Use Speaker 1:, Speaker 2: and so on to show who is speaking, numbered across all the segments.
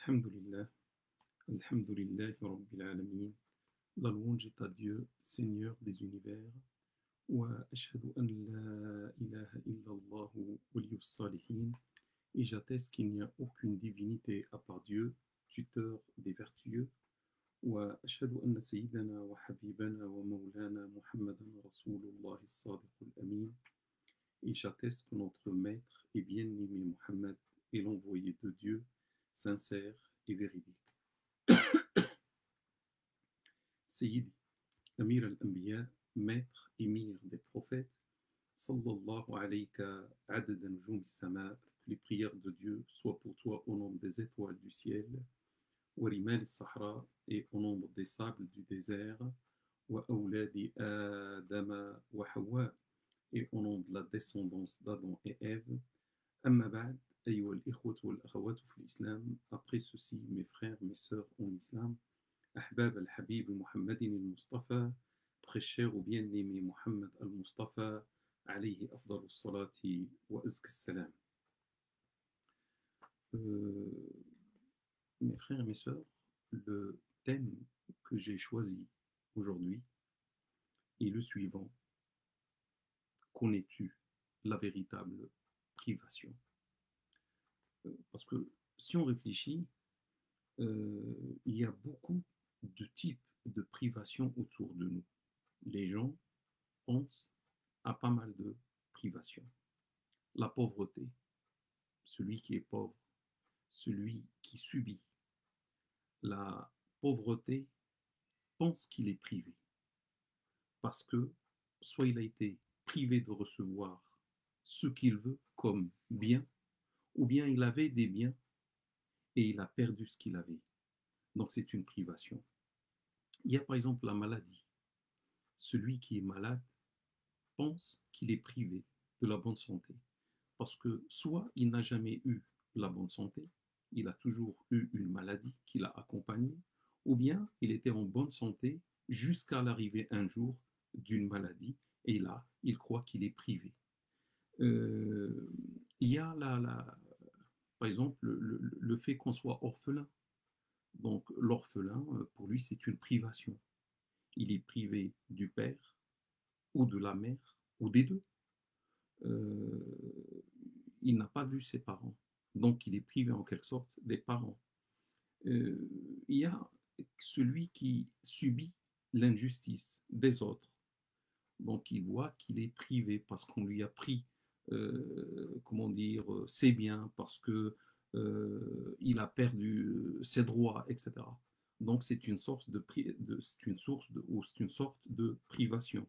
Speaker 1: Alhamdulillah, Alhamdulillah, Rabbil Alamin. La louange est à Dieu, Seigneur des univers. Wa ashhadu an la ilaha illallah waliyus salihin. Et j'atteste qu'il n'y a aucune divinité à part Dieu, tuteur des vertueux. Wa ashhadu anna sayyidana wa habibana wa maulana Muhammadan Rasulullah as-sadiq al-amin. Et j'atteste que notre maître et bien-aimé Muhammad est l'envoyé de Dieu, sincère et véridique. Sayyidi, Amir al-Anbiya, maître émir des prophètes, sallallahu alayka adad nujum as-sama, que les prières de Dieu soient pour toi au nombre des étoiles du ciel, wa rimal as-sahra, et au nombre des sables du désert, wa awladi Adama wa Hawa, et au nombre de la descendance d'Adam et Ève. Amma ba'd, ayyuha al-ikhwat wal-akhawat fi l'islam, après ceci, mes frères, mes sœurs en islam, أحباب الحبيب محمد المصطفى, très cher ou bien-aimé Muhammad al-Mustafa, عليه أفضل الصلاة وأزكى السلام. Mes frères et mes sœurs, le thème que j'ai choisi aujourd'hui est le suivant. Connais-tu la véritable privation? Parce que si on réfléchit, il y a beaucoup de types de privation autour de nous. Les gens pensent à pas mal de privations. La pauvreté, celui qui est pauvre, celui qui subit la pauvreté pense qu'il est privé parce que soit il a été privé de recevoir ce qu'il veut comme bien, ou bien il avait des biens et il a perdu ce qu'il avait. Donc c'est une privation. Il y a par exemple la maladie. Celui qui est malade pense qu'il est privé de la bonne santé. Parce que soit il n'a jamais eu la bonne santé, il a toujours eu une maladie qui l'a accompagné, ou bien il était en bonne santé jusqu'à l'arrivée un jour d'une maladie, et là, il croit qu'il est privé. Il y a par exemple le fait qu'on soit orphelin. Donc l'orphelin, pour lui, c'est une privation. Il est privé du père ou de la mère ou des deux. Il n'a pas vu ses parents, donc il est privé en quelque sorte des parents. Il y a celui qui subit l'injustice des autres, donc il voit qu'il est privé parce qu'on lui a pris, comment dire, ses biens, parce que il a perdu ses droits, etc. Donc c'est une source c'est une sorte de privation.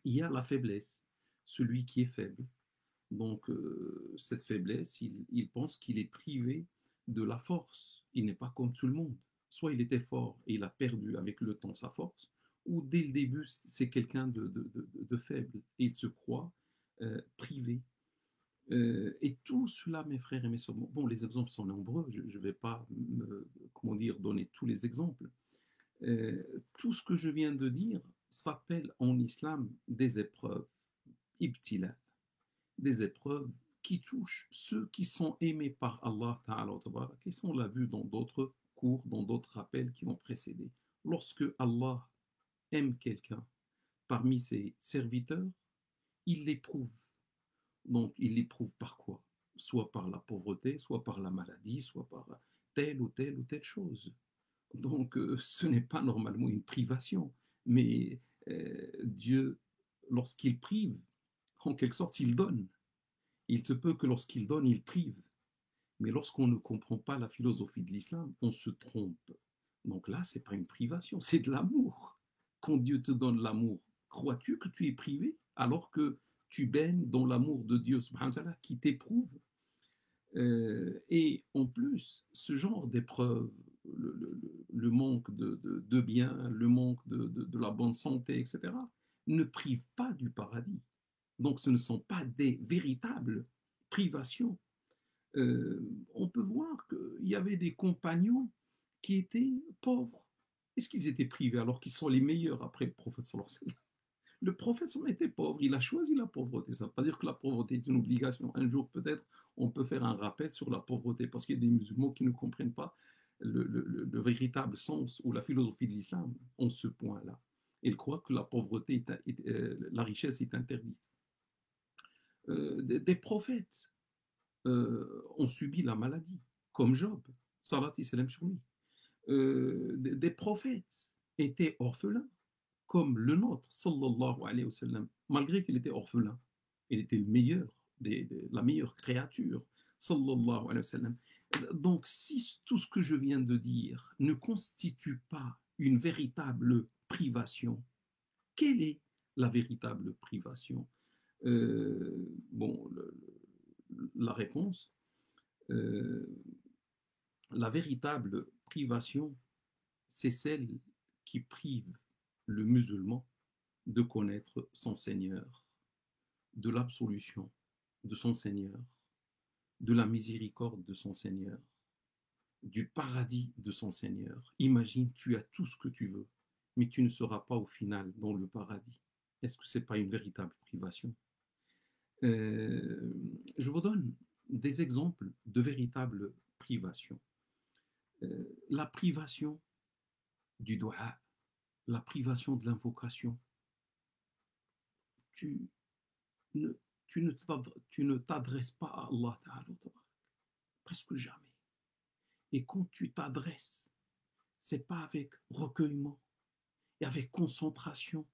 Speaker 1: Il y a la faiblesse, celui qui est faible. Donc, cette faiblesse, il pense qu'il est privé de la force. Il n'est pas comme tout le monde. Soit il était fort et il a perdu avec le temps sa force, ou dès le début, c'est quelqu'un de faible et il se croit privé. Et tout cela, mes frères et mes sœurs, bon, les exemples sont nombreux, je ne vais pas, comment dire, donner tous les exemples. Tout ce que je viens de dire s'appelle en islam des épreuves, ibtila, des épreuves qui touchent ceux qui sont aimés par Allah Ta'ala, et ça on l'a vu dans d'autres cours, dans d'autres rappels qui ont précédé. Lorsque Allah aime quelqu'un parmi ses serviteurs, il l'éprouve. Donc il l'éprouve par quoi? Soit par la pauvreté, soit par la maladie, soit par telle ou telle ou telle chose. Donc ce n'est pas normalement une privation, mais Dieu, lorsqu'il prive, en quelque sorte, il donne. Il se peut que lorsqu'il donne, il prive. Mais lorsqu'on ne comprend pas la philosophie de l'islam, on se trompe. Donc là, ce n'est pas une privation, c'est de l'amour. Quand Dieu te donne l'amour, crois-tu que tu es privé alors que tu baignes dans l'amour de Dieu subhanahu wa ta'ala, qui t'éprouve? Et en plus, ce genre d'épreuve, le manque de biens, le manque de la bonne santé, etc., ne prive pas du paradis. Donc ce ne sont pas des véritables privations. On peut voir qu'il y avait des compagnons qui étaient pauvres. Est-ce qu'ils étaient privés alors qu'ils sont les meilleurs après le prophète sallallahu alayhi wa sallam? Le prophète s'en était pauvre, il a choisi la pauvreté. Ça ne veut pas dire que la pauvreté est une obligation. Un jour, peut-être, on peut faire un rappel sur la pauvreté, parce qu'il y a des musulmans qui ne comprennent pas le véritable sens ou la philosophie de l'islam en ce point-là. Ils croient que la pauvreté, la richesse est interdite. Des prophètes ont subi la maladie, comme Job, salat et salam sur lui. Des prophètes étaient orphelins, comme le nôtre, sallallahu alayhi wa sallam, malgré qu'il était orphelin. Il était le meilleur, la meilleure créature, sallallahu alayhi wa sallam. Donc, si tout ce que je viens de dire ne constitue pas une véritable privation, quelle est la véritable privation? Bon, la réponse, euh, la véritable privation, c'est celle qui prive le musulman de connaître son Seigneur, de l'absolution de son Seigneur, de la miséricorde de son Seigneur, du paradis de son Seigneur. Imagine, tu as tout ce que tu veux, mais tu ne seras pas au final dans le paradis. Est-ce que ce n'est pas une véritable privation? Je vous donne des exemples de véritables privations. La privation du dua, la privation de l'invocation. Tu ne, tu ne t'adresses pas à Allah Ta'ala, presque jamais. Et quand tu t'adresses, c'est pas avec recueillement et avec concentration,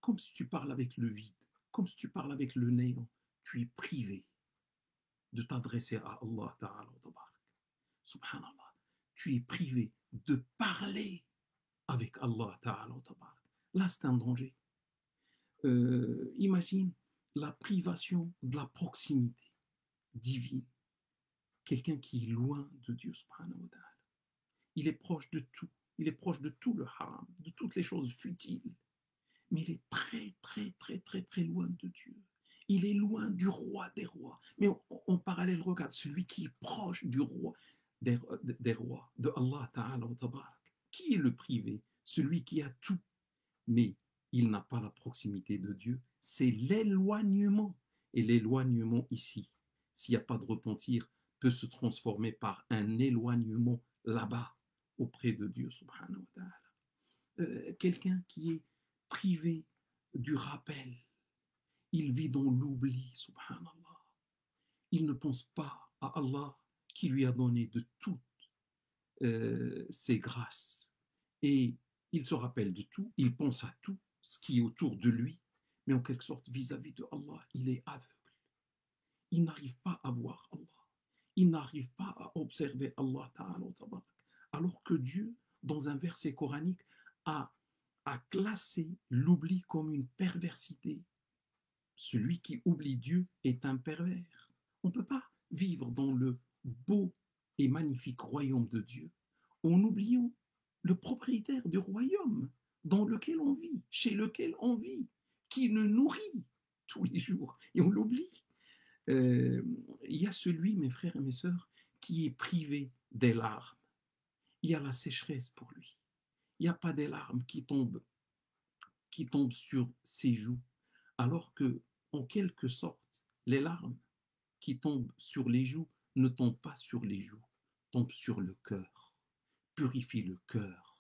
Speaker 1: comme si tu parles avec le vide, comme si tu parles avec le néant. Tu es privé de t'adresser à Allah Ta'ala. Subhanallah. Tu es privé de parler avec Allah Ta'ala. Là, c'est un danger. Imagine la privation de la proximité divine. Quelqu'un qui est loin de Dieu, subhanahu wa ta'ala. Il est proche de tout. Il est proche de tout le haram, de toutes les choses futiles. Mais il est très, très, très, très, très loin de Dieu. Il est loin du roi des rois. Mais en parallèle, regarde, celui qui est proche du roi des rois, de Allah Ta'ala wa tabarak. Qui est le privé? Celui qui a tout, mais il n'a pas la proximité de Dieu. C'est l'éloignement. Et l'éloignement ici, s'il n'y a pas de repentir, peut se transformer par un éloignement là-bas, auprès de Dieu, subhanahu wa ta'ala. Quelqu'un qui est privé du rappel, il vit dans l'oubli, subhanallah. Il ne pense pas à Allah qui lui a donné de toutes ses grâces. Et il se rappelle de tout, il pense à tout ce qui est autour de lui, mais en quelque sorte, vis-à-vis de Allah, il est aveugle. Il n'arrive pas à voir Allah. Il n'arrive pas à observer Allah Ta'ala, alors que Dieu, dans un verset coranique, a classé l'oubli comme une perversité. Celui qui oublie Dieu est un pervers. On ne peut pas vivre dans le beau et magnifique royaume de Dieu en oubliant le propriétaire du royaume dans lequel on vit, chez lequel on vit, qui nous nourrit tous les jours, et on l'oublie. Il y a celui, mes frères et mes sœurs, qui est privé des larmes. Il y a la sécheresse pour lui. Il n'y a pas des larmes qui tombent sur ses joues, alors que, en quelque sorte, les larmes qui tombent sur les joues ne tombent pas sur les joues, tombent sur le cœur, purifie le cœur.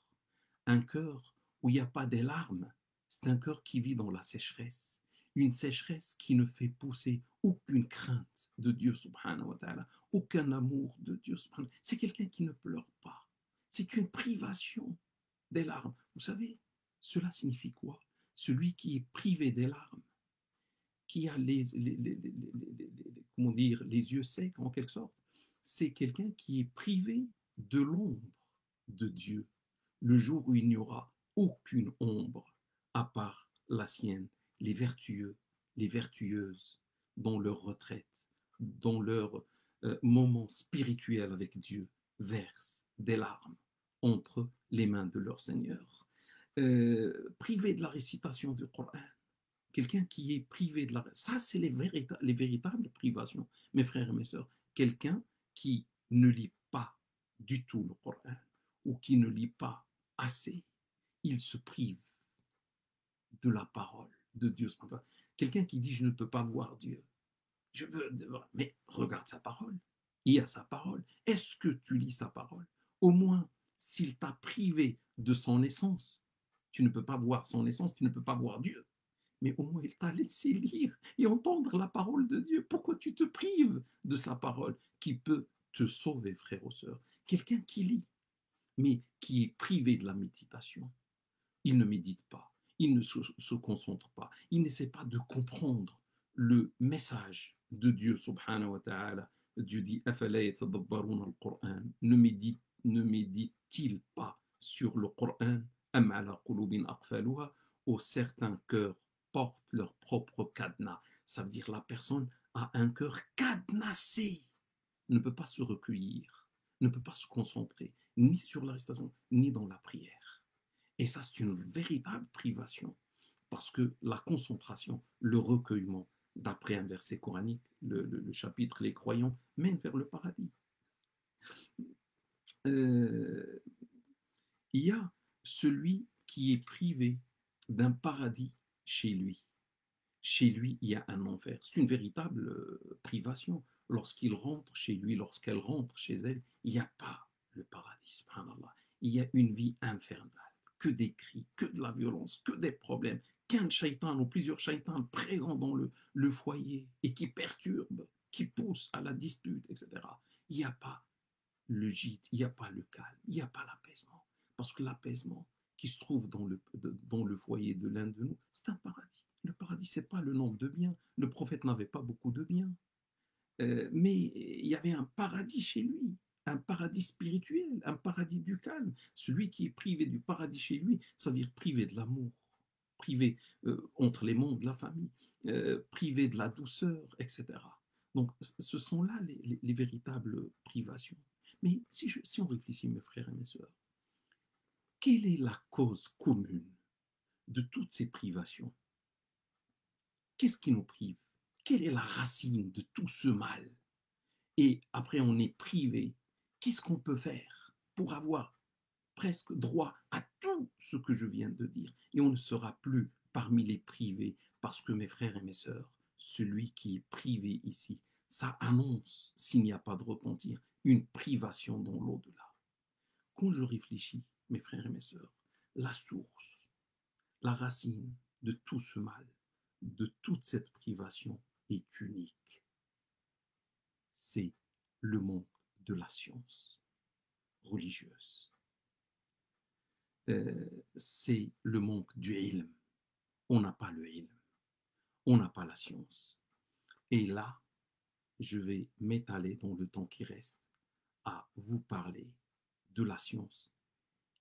Speaker 1: Un cœur où il n'y a pas des larmes, c'est un cœur qui vit dans la sécheresse, une sécheresse qui ne fait pousser aucune crainte de Dieu subhanahu wa ta'ala, aucun amour de Dieu subhanahu wa ta'ala. C'est quelqu'un qui ne pleure pas. C'est une privation des larmes. Vous savez, cela signifie quoi? Celui qui est privé des larmes, qui a comment dire, les yeux secs en quelque sorte, c'est quelqu'un qui est privé de l'ombre de Dieu, le jour où il n'y aura aucune ombre à part la sienne. Les vertueux, les vertueuses, dans leur retraite, dans leur moment spirituel avec Dieu, versent des larmes entre les mains de leur Seigneur. Privé de la récitation du Coran, quelqu'un qui est privé de la... Ça, c'est les véritables privations, mes frères et mes sœurs. Quelqu'un qui ne lit pas du tout le Coran ou qui ne lit pas assez, il se prive de la parole de Dieu. Quelqu'un qui dit je ne peux pas voir Dieu, mais regarde sa parole. Il y a sa parole. Est-ce que tu lis sa parole? Au moins, s'il t'a privé de son essence, tu ne peux pas voir son essence, tu ne peux pas voir Dieu. Mais au moins, il t'a laissé lire et entendre la parole de Dieu. Pourquoi tu te prives de sa parole qui peut te sauver, frères ou sœurs? Quelqu'un qui lit, mais qui est privé de la méditation, il ne médite pas, il ne se concentre pas, il n'essaie pas de comprendre le message de Dieu subhanahu wa ta'ala. Dieu dit ne médite-t-il pas sur le Coran ou certains cœurs portent leur propre cadenas. Ça veut dire la personne a un cœur cadenassé, ne peut pas se recueillir, ne peut pas se concentrer ni sur la récitation ni dans la prière. Et ça, c'est une véritable privation, parce que la concentration, le recueillement, d'après un verset coranique, le chapitre Les croyants, mène vers le paradis. Il y a celui qui est privé d'un paradis chez lui. Chez lui, il y a un enfer. C'est une véritable privation. Lorsqu'il rentre chez lui, lorsqu'elle rentre chez elle, il n'y a pas le paradis, subhanallah. Il y a une vie infernale, que des cris, que de la violence, que des problèmes, qu'un shaitan ou plusieurs shaitans présents dans le foyer et qui perturbent, qui poussent à la dispute, etc. Il n'y a pas le gîte, il n'y a pas le calme, il n'y a pas l'apaisement. Parce que l'apaisement qui se trouve dans le foyer de l'un de nous, c'est un paradis. Le paradis, ce n'est pas le nombre de biens. Le prophète n'avait pas beaucoup de biens. Mais il y avait un paradis chez lui, un paradis spirituel, un paradis du calme. Celui qui est privé du paradis chez lui, c'est-à-dire privé de l'amour, privé entre les mondes, la famille, privé de la douceur, etc. Donc, ce sont là les véritables privations. Mais si on réfléchit, mes frères et mes sœurs, quelle est la cause commune de toutes ces privations? Qu'est-ce qui nous prive? Quelle est la racine de tout ce mal? Et après, on est privé. Qu'est-ce qu'on peut faire pour avoir presque droit à tout ce que je viens de dire? Et on ne sera plus parmi les privés, parce que mes frères et mes sœurs, celui qui est privé ici, ça annonce, s'il n'y a pas de repentir, une privation dans l'au-delà. Quand je réfléchis, mes frères et mes sœurs, la source, la racine de tout ce mal, de toute cette privation est unique. C'est le manque de la science religieuse. C'est le manque du ilm. On n'a pas le ilm. On n'a pas la science. Et là, je vais m'étaler dans le temps qui reste à vous parler de la science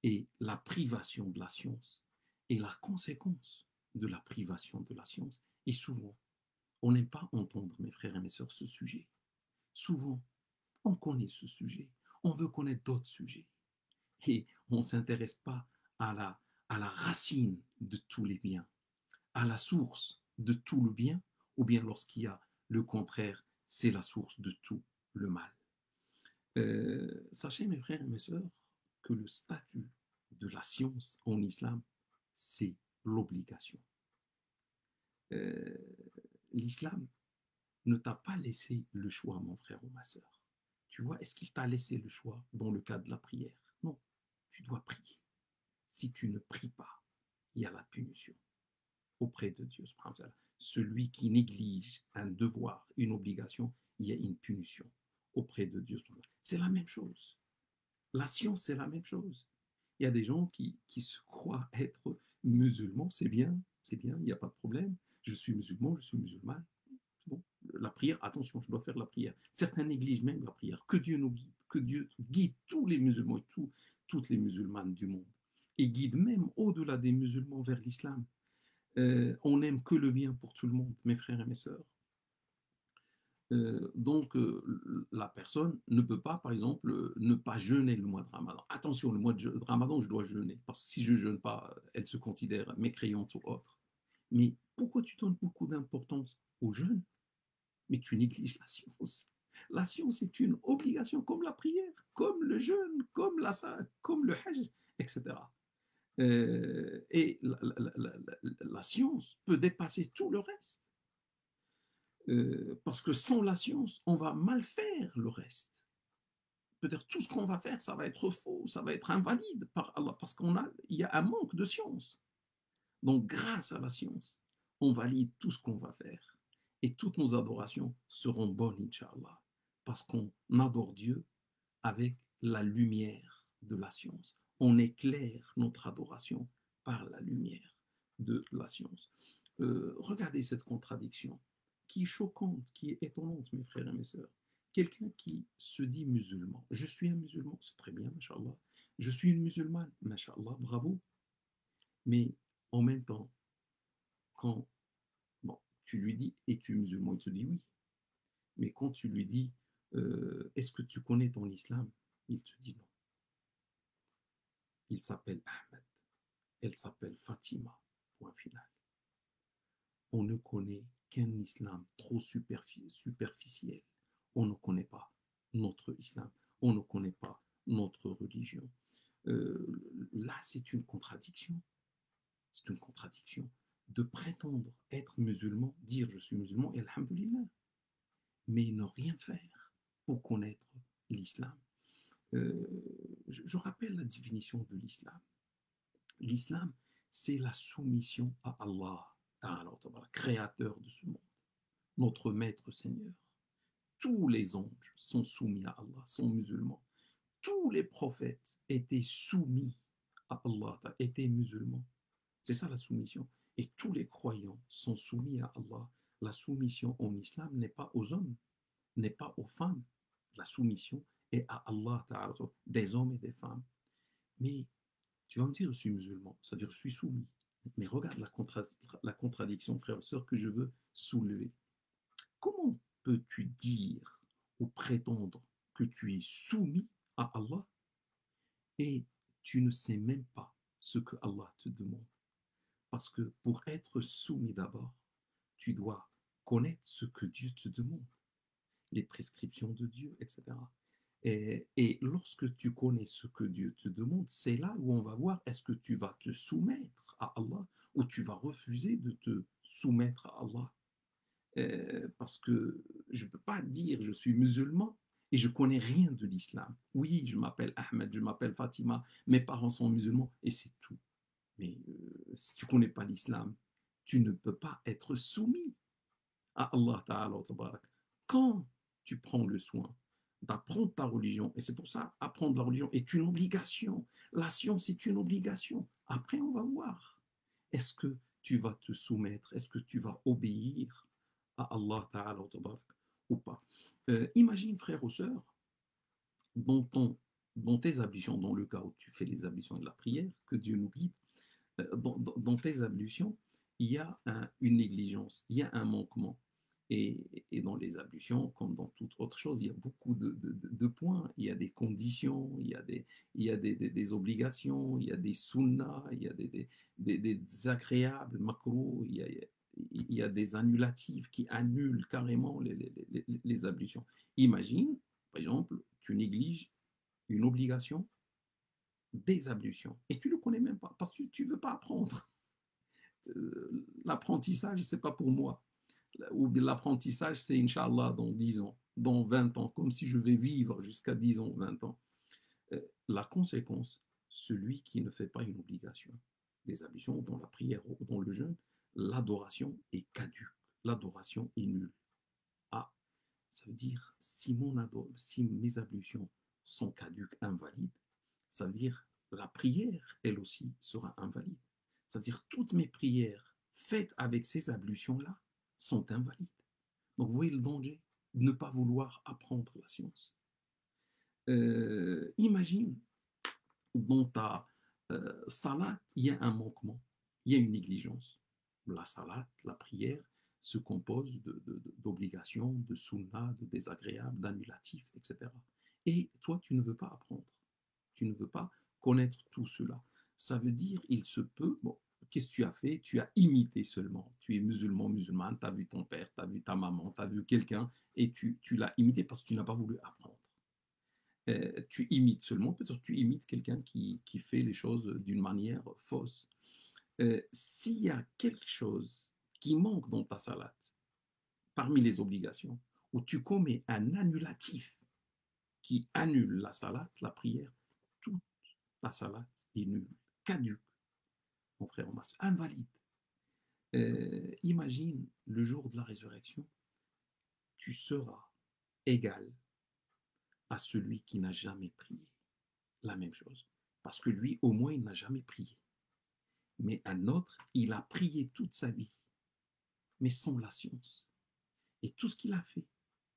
Speaker 1: et la privation de la science et la conséquence de la privation de la science. Et souvent, on n'aime pas entendre, mes frères et mes sœurs, ce sujet. Souvent, on connaît ce sujet. On veut connaître d'autres sujets. Et on ne s'intéresse pas à la racine de tous les biens, à la source de tout le bien, ou bien lorsqu'il y a le contraire, c'est la source de tout le mal. Sachez, mes frères et mes sœurs, que le statut de la science en islam, c'est l'obligation. L'islam ne t'a pas laissé le choix, mon frère ou ma sœur. Tu vois, est-ce qu'il t'a laissé le choix dans le cas de la prière? Non, tu dois prier. Si tu ne pries pas, il y a la punition auprès de Dieu. Celui qui néglige un devoir, une obligation, il y a une punition auprès de Dieu. C'est la même chose. La science, c'est la même chose. Il y a des gens qui se croient être musulmans, c'est bien, il n'y a pas de problème. Je suis musulman, je suis musulman. Bon, la prière, attention, je dois faire la prière. Certains négligent même la prière. Que Dieu nous guide, que Dieu guide tous les musulmans et toutes les musulmanes du monde. Et guide même au-delà des musulmans vers l'islam. On n'aime que le bien pour tout le monde, mes frères et mes sœurs. Donc, la personne ne peut pas, par exemple, ne pas jeûner le mois de Ramadan. Attention, le mois de Ramadan, je dois jeûner, parce que si je ne jeûne pas, elle se considère mécréante ou autre. Mais pourquoi tu donnes beaucoup d'importance au jeûne, mais tu négliges la science? La science est une obligation, comme la prière, comme le jeûne, comme la salat, comme le hajj, etc. Et la science peut dépasser tout le reste. Parce que sans la science, on va mal faire le reste. Peut-être tout ce qu'on va faire, ça va être faux, ça va être invalide par Allah, parce il y a un manque de science. Donc, grâce à la science, on valide tout ce qu'on va faire. Et toutes nos adorations seront bonnes, Inch'Allah, parce qu'on adore Dieu avec la lumière de la science. On éclaire notre adoration par la lumière de la science. Regardez cette contradiction qui est choquante, qui est étonnante, mes frères et mes sœurs. Quelqu'un qui se dit musulman. Je suis un musulman, c'est très bien, mashallah. Je suis une musulmane, mashallah, bravo. Mais en même temps, quand bon, tu lui dis, es-tu musulman? Il te dit oui. Mais quand tu lui dis, est-ce que tu connais ton islam? Il te dit non. Il s'appelle Ahmed. Elle s'appelle Fatima. Point final. On ne connaît qu'un islam trop superficiel. On ne connaît pas notre islam. On ne connaît pas notre religion. Là, c'est une contradiction. C'est une contradiction de prétendre être musulman, dire je suis musulman et alhamdoulilah, mais ne rien faire pour connaître l'islam. Je rappelle la définition de l'islam. L'islam, c'est la soumission à Allah, créateur de ce monde, notre maître Seigneur. Tous les anges sont soumis à Allah, sont musulmans. Tous les prophètes étaient soumis à Allah, étaient musulmans. C'est ça la soumission. Et tous les croyants sont soumis à Allah. La soumission en islam n'est pas aux hommes, n'est pas aux femmes. La soumission est à Allah, des hommes et des femmes. Mais tu vas me dire, je suis musulman, ça veut dire je suis soumis. Mais regarde la contradiction, frère et sœur, que je veux soulever. Comment peux-tu dire ou prétendre que tu es soumis à Allah et tu ne sais même pas ce que Allah te demande? Parce que pour être soumis d'abord, tu dois connaître ce que Dieu te demande, les prescriptions de Dieu, etc. Et lorsque tu connais ce que Dieu te demande, c'est là où on va voir est-ce que tu vas te soumettre à Allah ou tu vas refuser de te soumettre à Allah. Parce que je ne peux pas dire je suis musulman et je ne connais rien de l'islam. Oui, je m'appelle Ahmed, je m'appelle Fatima, mes parents sont musulmans et c'est tout. Mais si tu ne connais pas l'islam, tu ne peux pas être soumis à Allah Ta'ala. Quand tu prends le soin d'apprendre ta religion, et c'est pour ça, apprendre la religion est une obligation. La science est une obligation. Après, on va voir. Est-ce que tu vas te soumettre? Est-ce que tu vas obéir à Allah Ta'ala ou pas? Imagine, frère ou sœur, dans tes ablutions, dans le cas où tu fais les ablutions et la prière, que Dieu nous guide, dans tes ablutions, il y a une négligence, il y a un manquement. Et dans les ablutions, comme dans toute autre chose, il y a beaucoup de points, il y a des conditions, il y a des obligations, il y a des sunnas, il y a des agréables, macros, il y a des annulatifs qui annulent carrément les ablutions. Imagine, par exemple, tu négliges une obligation des ablutions et tu ne le connais même pas parce que tu ne veux pas apprendre. L'apprentissage, ce n'est pas pour moi. Ou l'apprentissage, c'est Inch'Allah dans 10 ans, dans 20 ans, comme si je vais vivre jusqu'à 10 ans, 20 ans. La conséquence, celui qui ne fait pas une obligation, des ablutions, dans la prière ou dans le jeûne, l'adoration est caduque, l'adoration est nulle. Ah, ça veut dire, si mes ablutions sont caduques, invalides, ça veut dire la prière, elle aussi, sera invalide. Ça veut dire toutes mes prières faites avec ces ablutions-là sont invalides. Donc, vous voyez le danger de ne pas vouloir apprendre la science. Imagine, dans ta salat, il y a un manquement, il y a une négligence. La salat, la prière, se compose d'obligations, de sunnas, de désagréables, d'annulatifs, etc. Et toi, tu ne veux pas apprendre. Tu ne veux pas connaître tout cela. Ça veut dire, il se peut, bon, qu'est-ce que tu as fait? Tu as imité seulement. Tu es musulman, musulmane, tu as vu ton père, tu as vu ta maman, tu as vu quelqu'un, et tu l'as imité parce que tu n'as pas voulu apprendre. Tu imites seulement, peut-être tu imites quelqu'un qui fait les choses d'une manière fausse. S'il y a quelque chose qui manque dans ta salade, parmi les obligations, où tu commets un annulatif qui annule la salade, la prière, toute la salade est nulle, caduque, mon frère, on masse, invalide. Imagine le jour de la résurrection, tu seras égal à celui qui n'a jamais prié. La même chose. Parce que lui, au moins, il n'a jamais prié. Mais un autre, il a prié toute sa vie, mais sans la science. Et tout ce qu'il a fait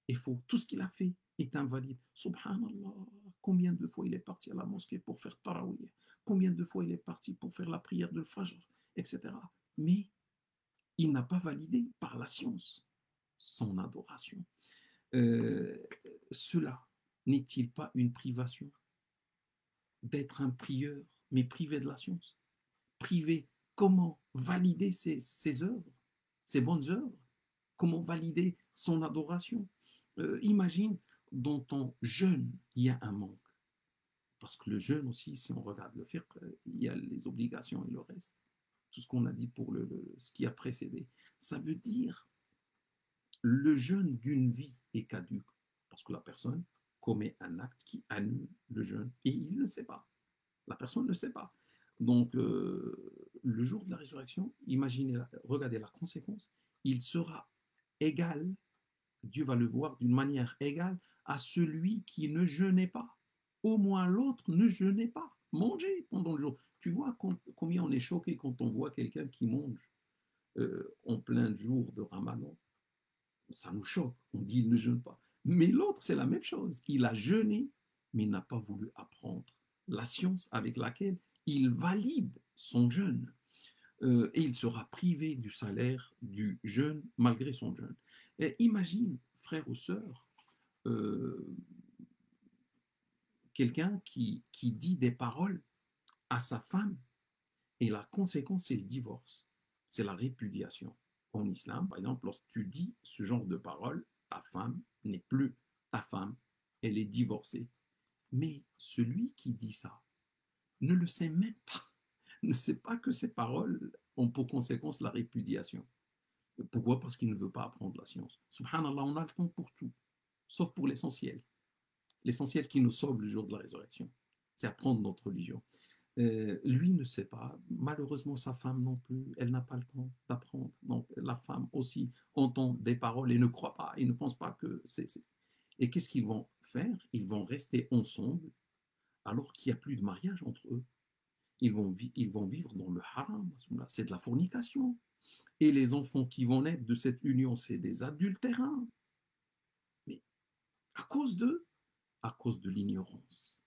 Speaker 1: est faux. Tout ce qu'il a fait est invalide. Subhanallah, combien de fois il est parti à la mosquée pour faire tarawih, combien de fois il est parti pour faire la prière de Fajr, etc. Mais il n'a pas validé par la science son adoration. Euh, Cela n'est-il pas une privation d'être un prieur, mais privé de la science? Privé, comment valider ses œuvres, ses bonnes œuvres? Comment valider son adoration? Imagine, dans ton jeûne, il y a un manque. Parce que le jeûne aussi, si on regarde le fiqh, il y a les obligations et le reste. Tout ce qu'on a dit pour ce qui a précédé. Ça veut dire le jeûne d'une vie est caduque. Parce que la personne commet un acte qui annule le jeûne. Et il ne sait pas. La personne ne sait pas. Donc, le jour de la résurrection, imaginez, regardez la conséquence. Il sera égal, Dieu va le voir d'une manière égale à celui qui ne jeûnait pas. Au moins l'autre ne jeûnait pas. Mangez pendant le jour. Tu vois combien on est choqué quand on voit quelqu'un qui mange en plein jour de Ramadan. Ça nous choque. On dit il ne jeûne pas. Mais l'autre, c'est la même chose. Il a jeûné, mais il n'a pas voulu apprendre la science avec laquelle il valide son jeûne. Et il sera privé du salaire du jeûne malgré son jeûne. Et imagine, frère ou sœur, euh, quelqu'un qui dit des paroles à sa femme et la conséquence, c'est le divorce, c'est la répudiation. En islam, par exemple, lorsque tu dis ce genre de paroles, ta femme n'est plus ta femme, elle est divorcée. Mais celui qui dit ça ne le sait même pas, ne sait pas que ces paroles ont pour conséquence la répudiation. Pourquoi? Parce qu'il ne veut pas apprendre la science. Subhanallah, on a le temps pour tout, sauf pour l'essentiel. L'essentiel qui nous sauve le jour de la résurrection, c'est apprendre notre religion. Lui ne sait pas. Malheureusement, sa femme non plus, elle n'a pas le temps d'apprendre. Donc, la femme aussi entend des paroles et ne croit pas, et ne pense pas que c'est. Et qu'est-ce qu'ils vont faire? Ils vont rester ensemble alors qu'il n'y a plus de mariage entre eux. Ils vont vivre dans le haram. C'est de la fornication. Et les enfants qui vont naître de cette union, c'est des adultérins. Mais à cause de l'ignorance.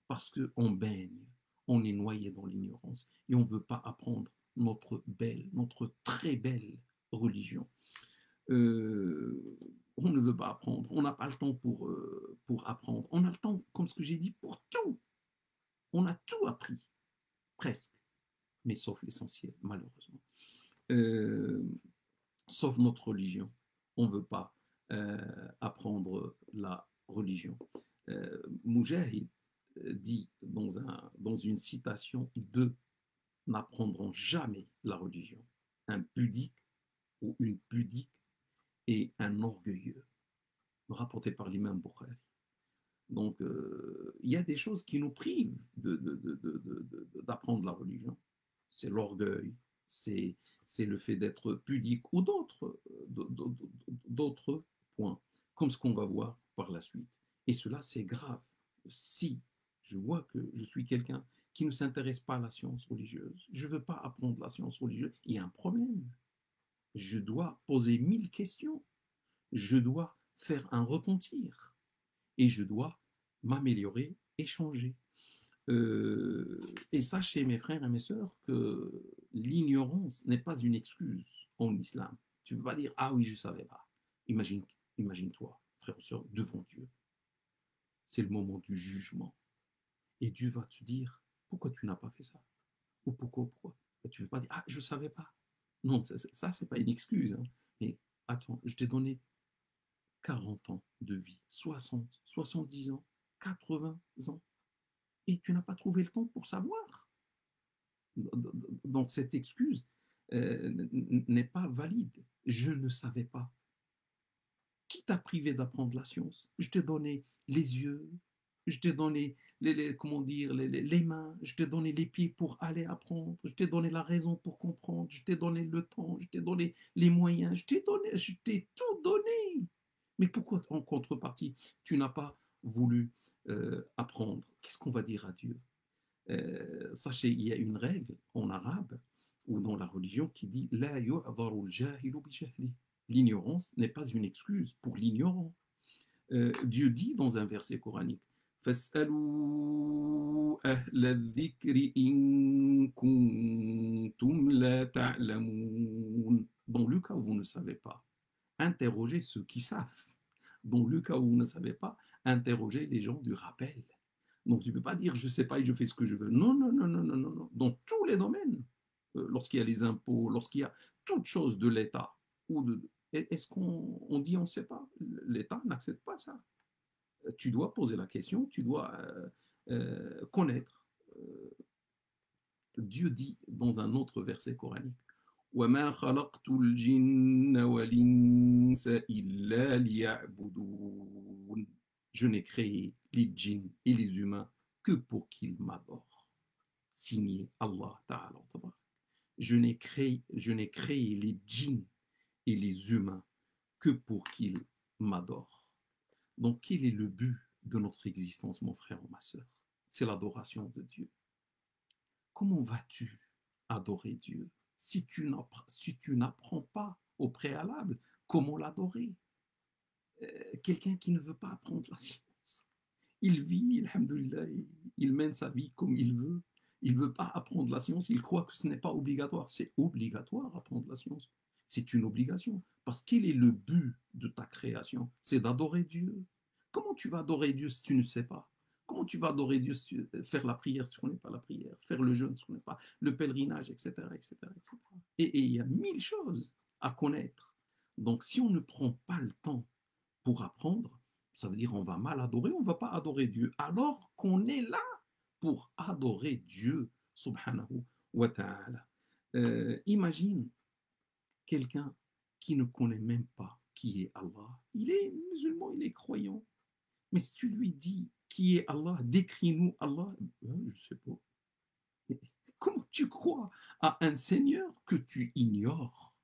Speaker 1: Parce qu'on baigne, on est noyé dans l'ignorance et on ne veut pas apprendre notre très belle religion. On ne veut pas apprendre, on n'a pas le temps pour apprendre. On a le temps, comme ce que j'ai dit, pour tout. On a tout appris, presque, mais sauf l'essentiel, malheureusement. Euh, Sauf notre religion. On ne veut pas apprendre la religion. Moujahid dit dans une citation, deux n'apprendront jamais la religion. Un pudique ou une pudique et un orgueilleux, rapporté par l'imam Bukhari. Donc, il y a des choses qui nous privent d'apprendre la religion. C'est l'orgueil, c'est le fait d'être pudique ou d'autres points, comme ce qu'on va voir par la suite. Et cela, c'est grave. Si je vois que je suis quelqu'un qui ne s'intéresse pas à la science religieuse, je ne veux pas apprendre la science religieuse, il y a un problème. Je dois poser 1000 questions. Je dois faire un repentir. Et je dois m'améliorer et changer. Et sachez, mes frères et mes sœurs, que l'ignorance n'est pas une excuse en islam. Tu ne peux pas dire, ah oui, je ne savais pas. Imagine-toi, frère ou sœur, devant Dieu. C'est le moment du jugement. Et Dieu va te dire, pourquoi tu n'as pas fait ça? Ou pourquoi? Et tu ne peux pas dire, ah, je ne savais pas. Non, ça ce n'est pas une excuse. Hein. Mais attends, je t'ai donné 40 ans de vie, 60, 70 ans. 80 ans. Et tu n'as pas trouvé le temps pour savoir. Donc cette excuse n'est pas valide. Je ne savais pas. Qui t'a privé d'apprendre la science? Je t'ai donné les yeux, je t'ai donné comment dire, les mains, je t'ai donné les pieds pour aller apprendre, je t'ai donné la raison pour comprendre, je t'ai donné le temps, je t'ai donné les moyens, je t'ai tout donné. Mais pourquoi en contrepartie, tu n'as pas voulu apprendre? Qu'est-ce qu'on va dire à Dieu? Sachez, il y a une règle en arabe ou dans la religion qui dit La yu'dharu al-jahilu bi jahli. L'ignorance n'est pas une excuse pour l'ignorant. Dieu dit dans un verset coranique Fas'alou ahla dhikri in kuntum la ta'lamoun. Dans le cas où vous ne savez pas, interrogez ceux qui savent. Dans le cas où vous ne savez pas, interrogez les gens du rappel. Donc tu ne peux pas dire je ne sais pas et je fais ce que je veux. Non, non, non, non, non, non, non. Dans tous les domaines, lorsqu'il y a les impôts, lorsqu'il y a toute chose de l'État, ou de, est-ce qu'on dit on ne sait pas? L'État n'accepte pas ça. Tu dois poser la question, tu dois connaître. Dieu dit dans un autre verset coranique وَمَا خَلَقْتُ الْجِنَّ وَالْإِنسَ إِلَّا لِيَعْبُدُونَ. Je n'ai créé les djinns et les humains que pour qu'ils m'adorent. Signé Allah Ta'ala. Je n'ai créé les djinns et les humains que pour qu'ils m'adorent. Donc, quel est le but de notre existence, mon frère ou ma sœur? C'est l'adoration de Dieu. Comment vas-tu adorer Dieu si tu n'apprends pas au préalable comment l'adorer? Quelqu'un qui ne veut pas apprendre la science, il vit, alhamdoulilah, il mène sa vie comme il veut. Il ne veut pas apprendre la science, il croit que ce n'est pas obligatoire. C'est obligatoire apprendre la science. C'est une obligation. Parce quel est le but de ta création? C'est d'adorer Dieu. Comment tu vas adorer Dieu si tu ne sais pas? Comment tu vas adorer Dieu, faire la prière si tu ne connais pas la prière, faire le jeûne si tu ne connais pas, le pèlerinage, etc., etc., etc. Et il y a 1000 choses à connaître. Donc, si on ne prend pas le temps pour apprendre, ça veut dire on va mal adorer, on ne va pas adorer Dieu, alors qu'on est là pour adorer Dieu, subhanahu wa ta'ala. Imagine quelqu'un qui ne connaît même pas qui est Allah. Il est musulman, il est croyant. Mais si tu lui dis qui est Allah, décris-nous Allah, je ne sais pas. Comment tu crois à un Seigneur que tu ignores?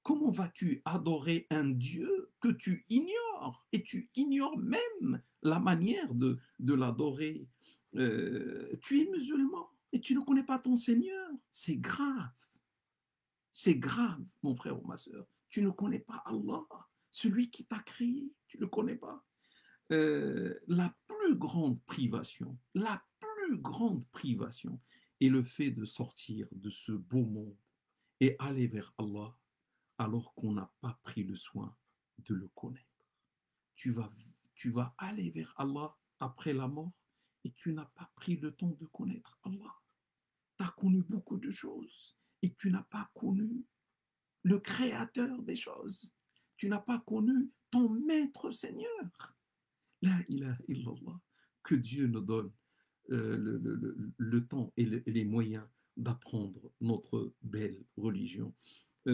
Speaker 1: Comment vas-tu adorer un Dieu que tu ignores? Et tu ignores même la manière de l'adorer. Tu es musulman et tu ne connais pas ton Seigneur. C'est grave. C'est grave, mon frère ou ma soeur. Tu ne connais pas Allah, celui qui t'a créé. Tu ne le connais pas. La plus grande privation est le fait de sortir de ce beau monde et aller vers Allah alors qu'on n'a pas pris le soin de le connaître. Tu vas, tu vas aller vers Allah après la mort et tu n'as pas pris le temps de connaître Allah. Tu as connu beaucoup de choses et tu n'as pas connu le créateur des choses. Tu n'as pas connu ton maître Seigneur. La ilaha illallah. Que Dieu nous donne le temps et les moyens d'apprendre notre belle religion. Ça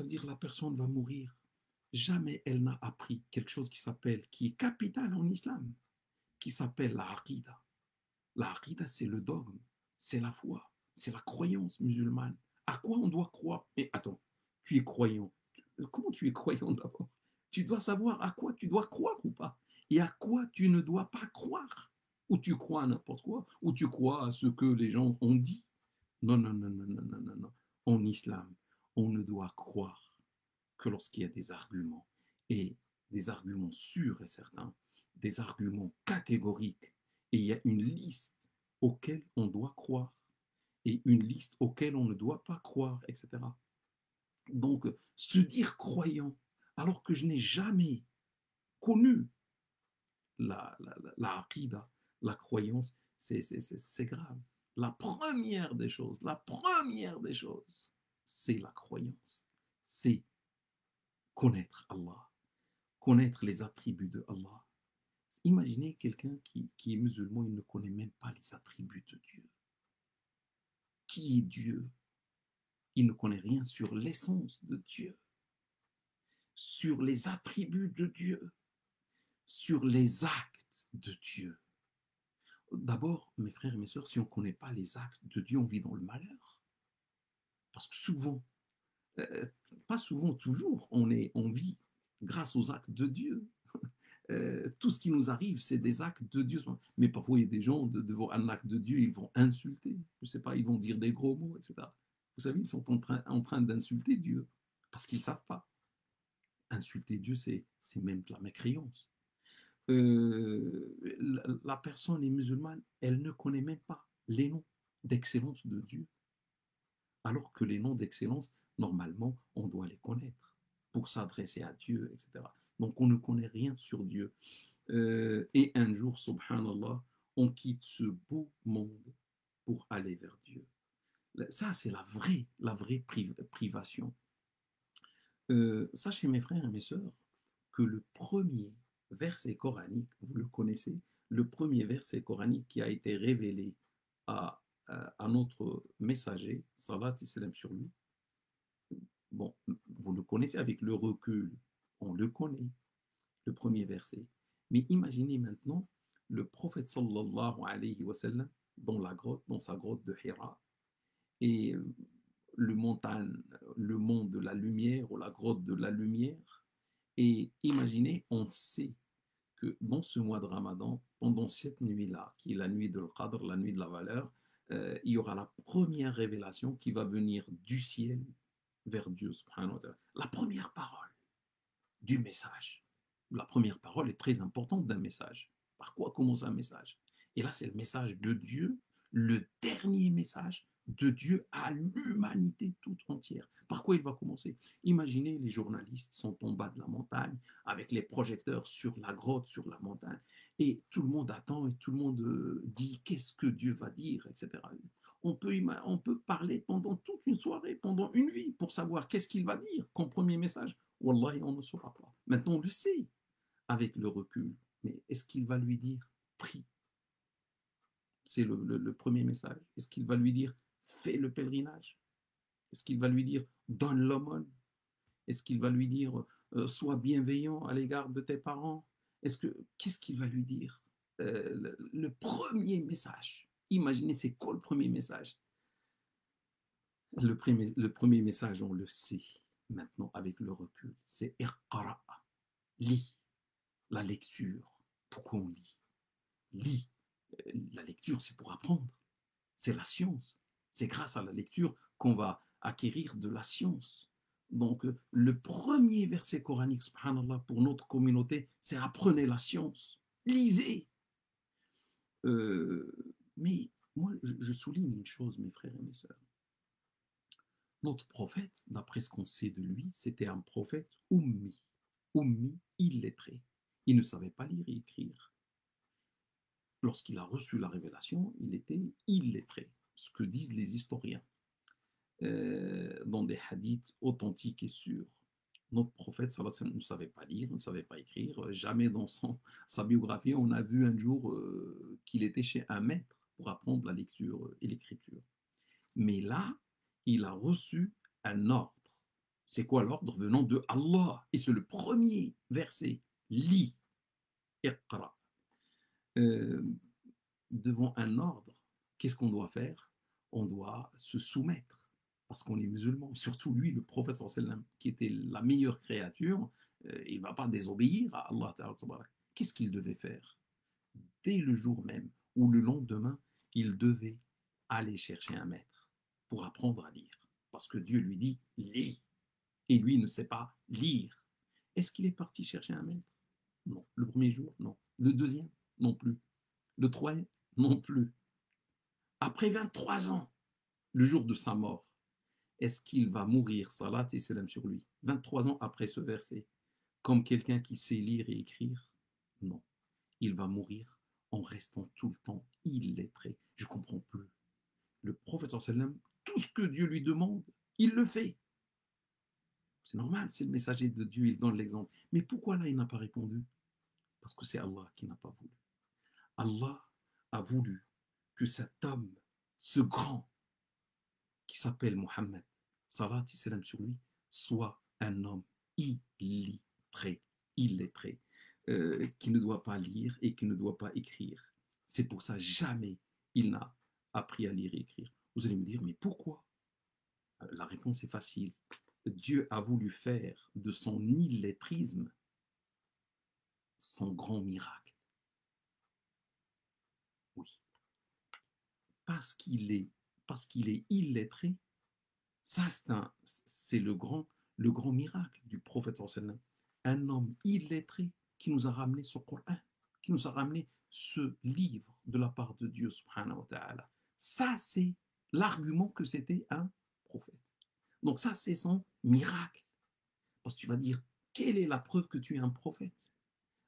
Speaker 1: veut dire que la personne va mourir. Jamais elle n'a appris quelque chose qui est capital en islam, qui s'appelle la aqidah. La aqidah, c'est le dogme, c'est la foi, c'est la croyance musulmane. À quoi on doit croire? Mais attends, tu es croyant. Comment tu es croyant d'abord? Tu dois savoir à quoi tu dois croire ou pas. Et à quoi tu ne dois pas croire. Ou tu crois à n'importe quoi, ou tu crois à ce que les gens ont dit. Non, non, non, non, non, non, non, non. En islam, on ne doit croire que lorsqu'il y a des arguments, et des arguments sûrs et certains, des arguments catégoriques, et il y a une liste auquel on doit croire, et une liste auquel on ne doit pas croire, etc. Donc, se dire croyant, alors que je n'ai jamais connu la aqidah, la croyance, c'est grave. La première des choses, c'est la croyance. C'est connaître Allah, connaître les attributs de Allah. Imaginez quelqu'un qui est musulman, il ne connaît même pas les attributs de Dieu. Qui est Dieu? Il ne connaît rien sur l'essence de Dieu, sur les attributs de Dieu, sur les actes de Dieu. D'abord, mes frères et mes sœurs, si on ne connaît pas les actes de Dieu, on vit dans le malheur. Parce que souvent, euh, pas souvent, toujours, on vit grâce aux actes de Dieu. Tout ce qui nous arrive, c'est des actes de Dieu. Mais parfois, il y a des gens, devant un acte de Dieu, ils vont insulter, je ne sais pas, ils vont dire des gros mots, etc. Vous savez, ils sont en train d'insulter Dieu, parce qu'ils ne savent pas. Insulter Dieu, c'est même de la mécréance. La personne est musulmane, elle ne connaît même pas les noms d'excellence de Dieu, alors que les noms d'excellence, normalement, on doit les connaître pour s'adresser à Dieu, etc. Donc, on ne connaît rien sur Dieu. Et un jour, subhanallah, on quitte ce beau monde pour aller vers Dieu. Ça, c'est la vraie privation. Sachez, mes frères et mes sœurs, que le premier verset coranique, vous le connaissez, le premier verset coranique qui a été révélé à notre messager, salat et salam sur lui, bon, vous le connaissez avec le recul, on le connaît, le premier verset. Mais imaginez maintenant le prophète sallallahu alayhi wa sallam dans la grotte, dans sa grotte de Hira, et le montagne, le mont de la lumière ou la grotte de la lumière. Et imaginez, on sait que dans ce mois de Ramadan, pendant cette nuit-là, qui est la nuit de l'Qadr, la nuit de la valeur, il y aura la première révélation qui va venir du ciel vers Dieu, subhanahu wa ta'ala. La première parole du message. La première parole est très importante d'un message. Par quoi commence un message? Et là, c'est le message de Dieu, le dernier message de Dieu à l'humanité toute entière. Par quoi il va commencer? Imaginez, les journalistes sont en bas de la montagne avec les projecteurs sur la grotte, sur la montagne, et tout le monde attend et tout le monde dit qu'est-ce que Dieu va dire, etc. On peut parler pendant toute une soirée, pendant une vie, pour savoir qu'est-ce qu'il va dire comme premier message. Wallahi, on ne saura pas. Maintenant, on le sait avec le recul. Mais est-ce qu'il va lui dire prie? C'est le premier message. Est-ce qu'il va lui dire fais le pèlerinage? Est-ce qu'il va lui dire donne l'aumône? Est-ce qu'il va lui dire sois bienveillant à l'égard de tes parents? Qu'est-ce qu'il va lui dire? Le premier message. Imaginez, c'est quoi le premier message? Le premier message, on le sait maintenant avec le recul. C'est Iqra, lis. La lecture. Pourquoi on lit? Lis. La lecture, c'est pour apprendre. C'est la science. C'est grâce à la lecture qu'on va acquérir de la science. Donc, le premier verset coranique, subhanallah, pour notre communauté, c'est apprenez la science. Lisez. Mais moi, je souligne une chose, mes frères et mes sœurs. Notre prophète, d'après ce qu'on sait de lui, c'était un prophète ummi. Ummi, illettré. Il ne savait pas lire et écrire. Lorsqu'il a reçu la révélation, il était illettré, ce que disent les historiens, dans des hadiths authentiques et sûrs. Notre prophète sallallahu alayhi wa sallam, ne savait pas lire, ne savait pas écrire. Jamais dans sa biographie, on a vu un jour qu'il était chez un maître pour apprendre la lecture et l'écriture. Mais là, il a reçu un ordre. C'est quoi l'ordre? Venant de Allah. Et c'est le premier verset. Lis, iqra. Devant un ordre, qu'est-ce qu'on doit faire? On doit se soumettre, parce qu'on est musulman. Surtout lui, le prophète sallam, qui était la meilleure créature, il ne va pas désobéir à Allah. Qu'est-ce qu'il devait faire? Dès le jour même ou le lendemain, il devait aller chercher un maître pour apprendre à lire. Parce que Dieu lui dit, lis. Et lui ne sait pas lire. Est-ce qu'il est parti chercher un maître? Non. Le premier jour? Non. Le deuxième? Non plus. Le troisième? Non plus. Après 23 ans, le jour de sa mort, est-ce qu'il va mourir, salat et salam sur lui, 23 ans après ce verset, comme quelqu'un qui sait lire et écrire? Non. Il va mourir en restant tout le temps illettré. Je ne comprends plus. Le prophète sallam, tout ce que Dieu lui demande, il le fait. C'est normal, c'est le messager de Dieu, il donne l'exemple. Mais pourquoi là, il n'a pas répondu? Parce que c'est Allah qui n'a pas voulu. Allah a voulu que cet homme, ce grand, qui s'appelle Mohammed, salat et salam sur lui, soit un homme illettré, illettré, qui ne doit pas lire et qui ne doit pas écrire. C'est pour ça jamais il n'a appris à lire et écrire. Vous allez me dire, mais pourquoi? La réponse est facile. Dieu a voulu faire de son illettrisme son grand miracle. Oui. Parce qu'il est illettré, ça c'est le grand miracle du prophète sallallahu. Un homme illettré qui nous a ramené ce Coran, qui nous a ramené ce livre de la part de Dieu subhanahu wa ta'ala. Ça c'est l'argument que c'était un prophète. Donc ça c'est son miracle. Parce que tu vas dire, quelle est la preuve que tu es un prophète?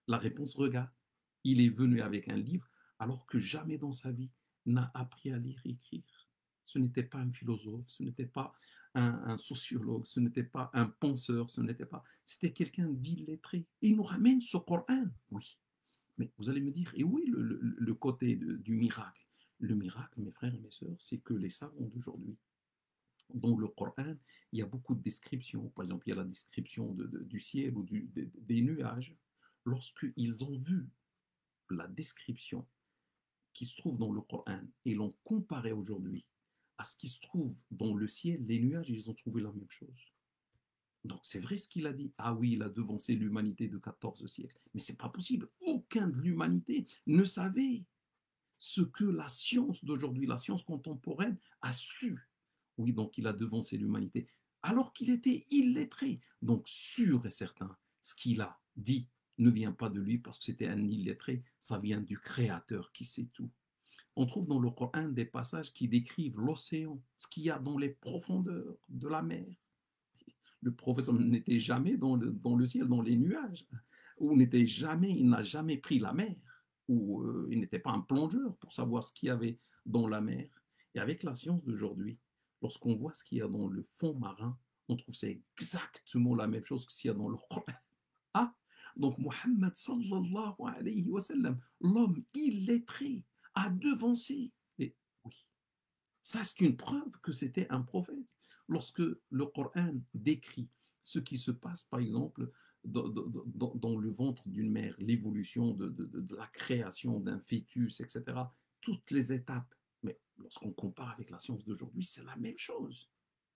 Speaker 1: La réponse, regarde, il est venu avec un livre alors que jamais dans sa vie n'a appris à lire et écrire. Ce n'était pas un philosophe, ce n'était pas un sociologue, ce n'était pas un penseur, c'était quelqu'un d'illettré. Et il nous ramène ce Coran, oui. Mais vous allez me dire, et oui, le côté du miracle. Le miracle, mes frères et mes sœurs, c'est que les savants d'aujourd'hui, dans le Coran, il y a beaucoup de descriptions. Par exemple, il y a la description du ciel ou des nuages. Lorsqu'ils ont vu la description qui se trouve dans le Coran et l'ont comparé aujourd'hui à ce qui se trouve dans le ciel, les nuages, ils ont trouvé la même chose. Donc c'est vrai ce qu'il a dit. Ah oui, il a devancé l'humanité de 14 siècles. Mais c'est pas possible. Aucun de l'humanité ne savait ce que la science d'aujourd'hui, la science contemporaine, a su. Oui, donc il a devancé l'humanité. Alors qu'il était illettré. Donc sûr et certain, ce qu'il a dit ne vient pas de lui parce que c'était un illettré, ça vient du Créateur qui sait tout. On trouve dans le Coran des passages qui décrivent l'océan, ce qu'il y a dans les profondeurs de la mer. Le prophète n'était jamais dans le ciel, dans les nuages, ou il n'a jamais pris la mer, ou il n'était pas un plongeur pour savoir ce qu'il y avait dans la mer. Et avec la science d'aujourd'hui, lorsqu'on voit ce qu'il y a dans le fond marin, on trouve c'est exactement la même chose que ce qu'il y a dans le Coran. Ah, donc Mohammed sallallahu alayhi wa sallam, l'homme illettré, a devancé. Et oui, ça c'est une preuve que c'était un prophète. Lorsque le Coran décrit ce qui se passe, par exemple, dans le ventre d'une mère, l'évolution de la création d'un fœtus, etc., toutes les étapes. Mais lorsqu'on compare avec la science d'aujourd'hui, c'est la même chose.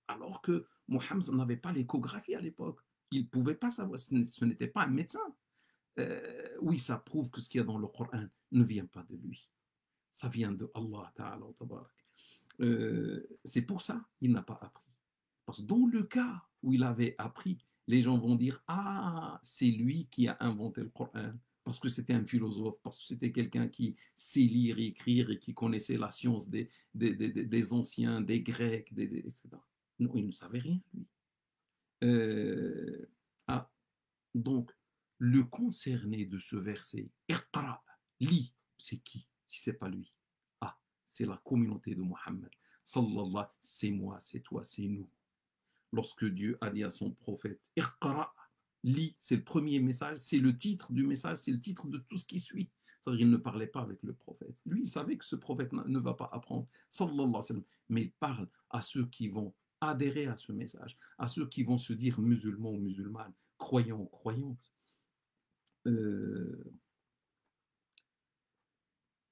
Speaker 1: Alors que Mohammed n'avait pas l'échographie à l'époque. Il ne pouvait pas savoir, ce n'était pas un médecin. Oui, ça prouve que ce qu'il y a dans le Coran ne vient pas de lui. Ça vient de Allah Ta'ala. C'est pour ça qu'il n'a pas appris. Parce que dans le cas où il avait appris, les gens vont dire, ah, c'est lui qui a inventé le Coran, parce que c'était un philosophe, parce que c'était quelqu'un qui sait lire et écrire et qui connaissait la science des anciens, des Grecs, etc. Non, il ne savait rien, lui. Ah, donc, le concerné de ce verset, Iqra, lis, c'est qui si c'est pas lui? Ah, c'est la communauté de Mohammed. Sallallahu, c'est moi, c'est toi, c'est nous. Lorsque Dieu a dit à son prophète, Iqra, lis, c'est le premier message, c'est le titre du message, c'est le titre de tout ce qui suit. C'est-à-dire qu'il ne parlait pas avec le prophète. Lui, il savait que ce prophète ne va pas apprendre, sallallahu alayhi wa sallam, mais il parle à ceux qui vont adhérer à ce message, à ceux qui vont se dire musulmans ou musulmanes, croyants ou croyantes.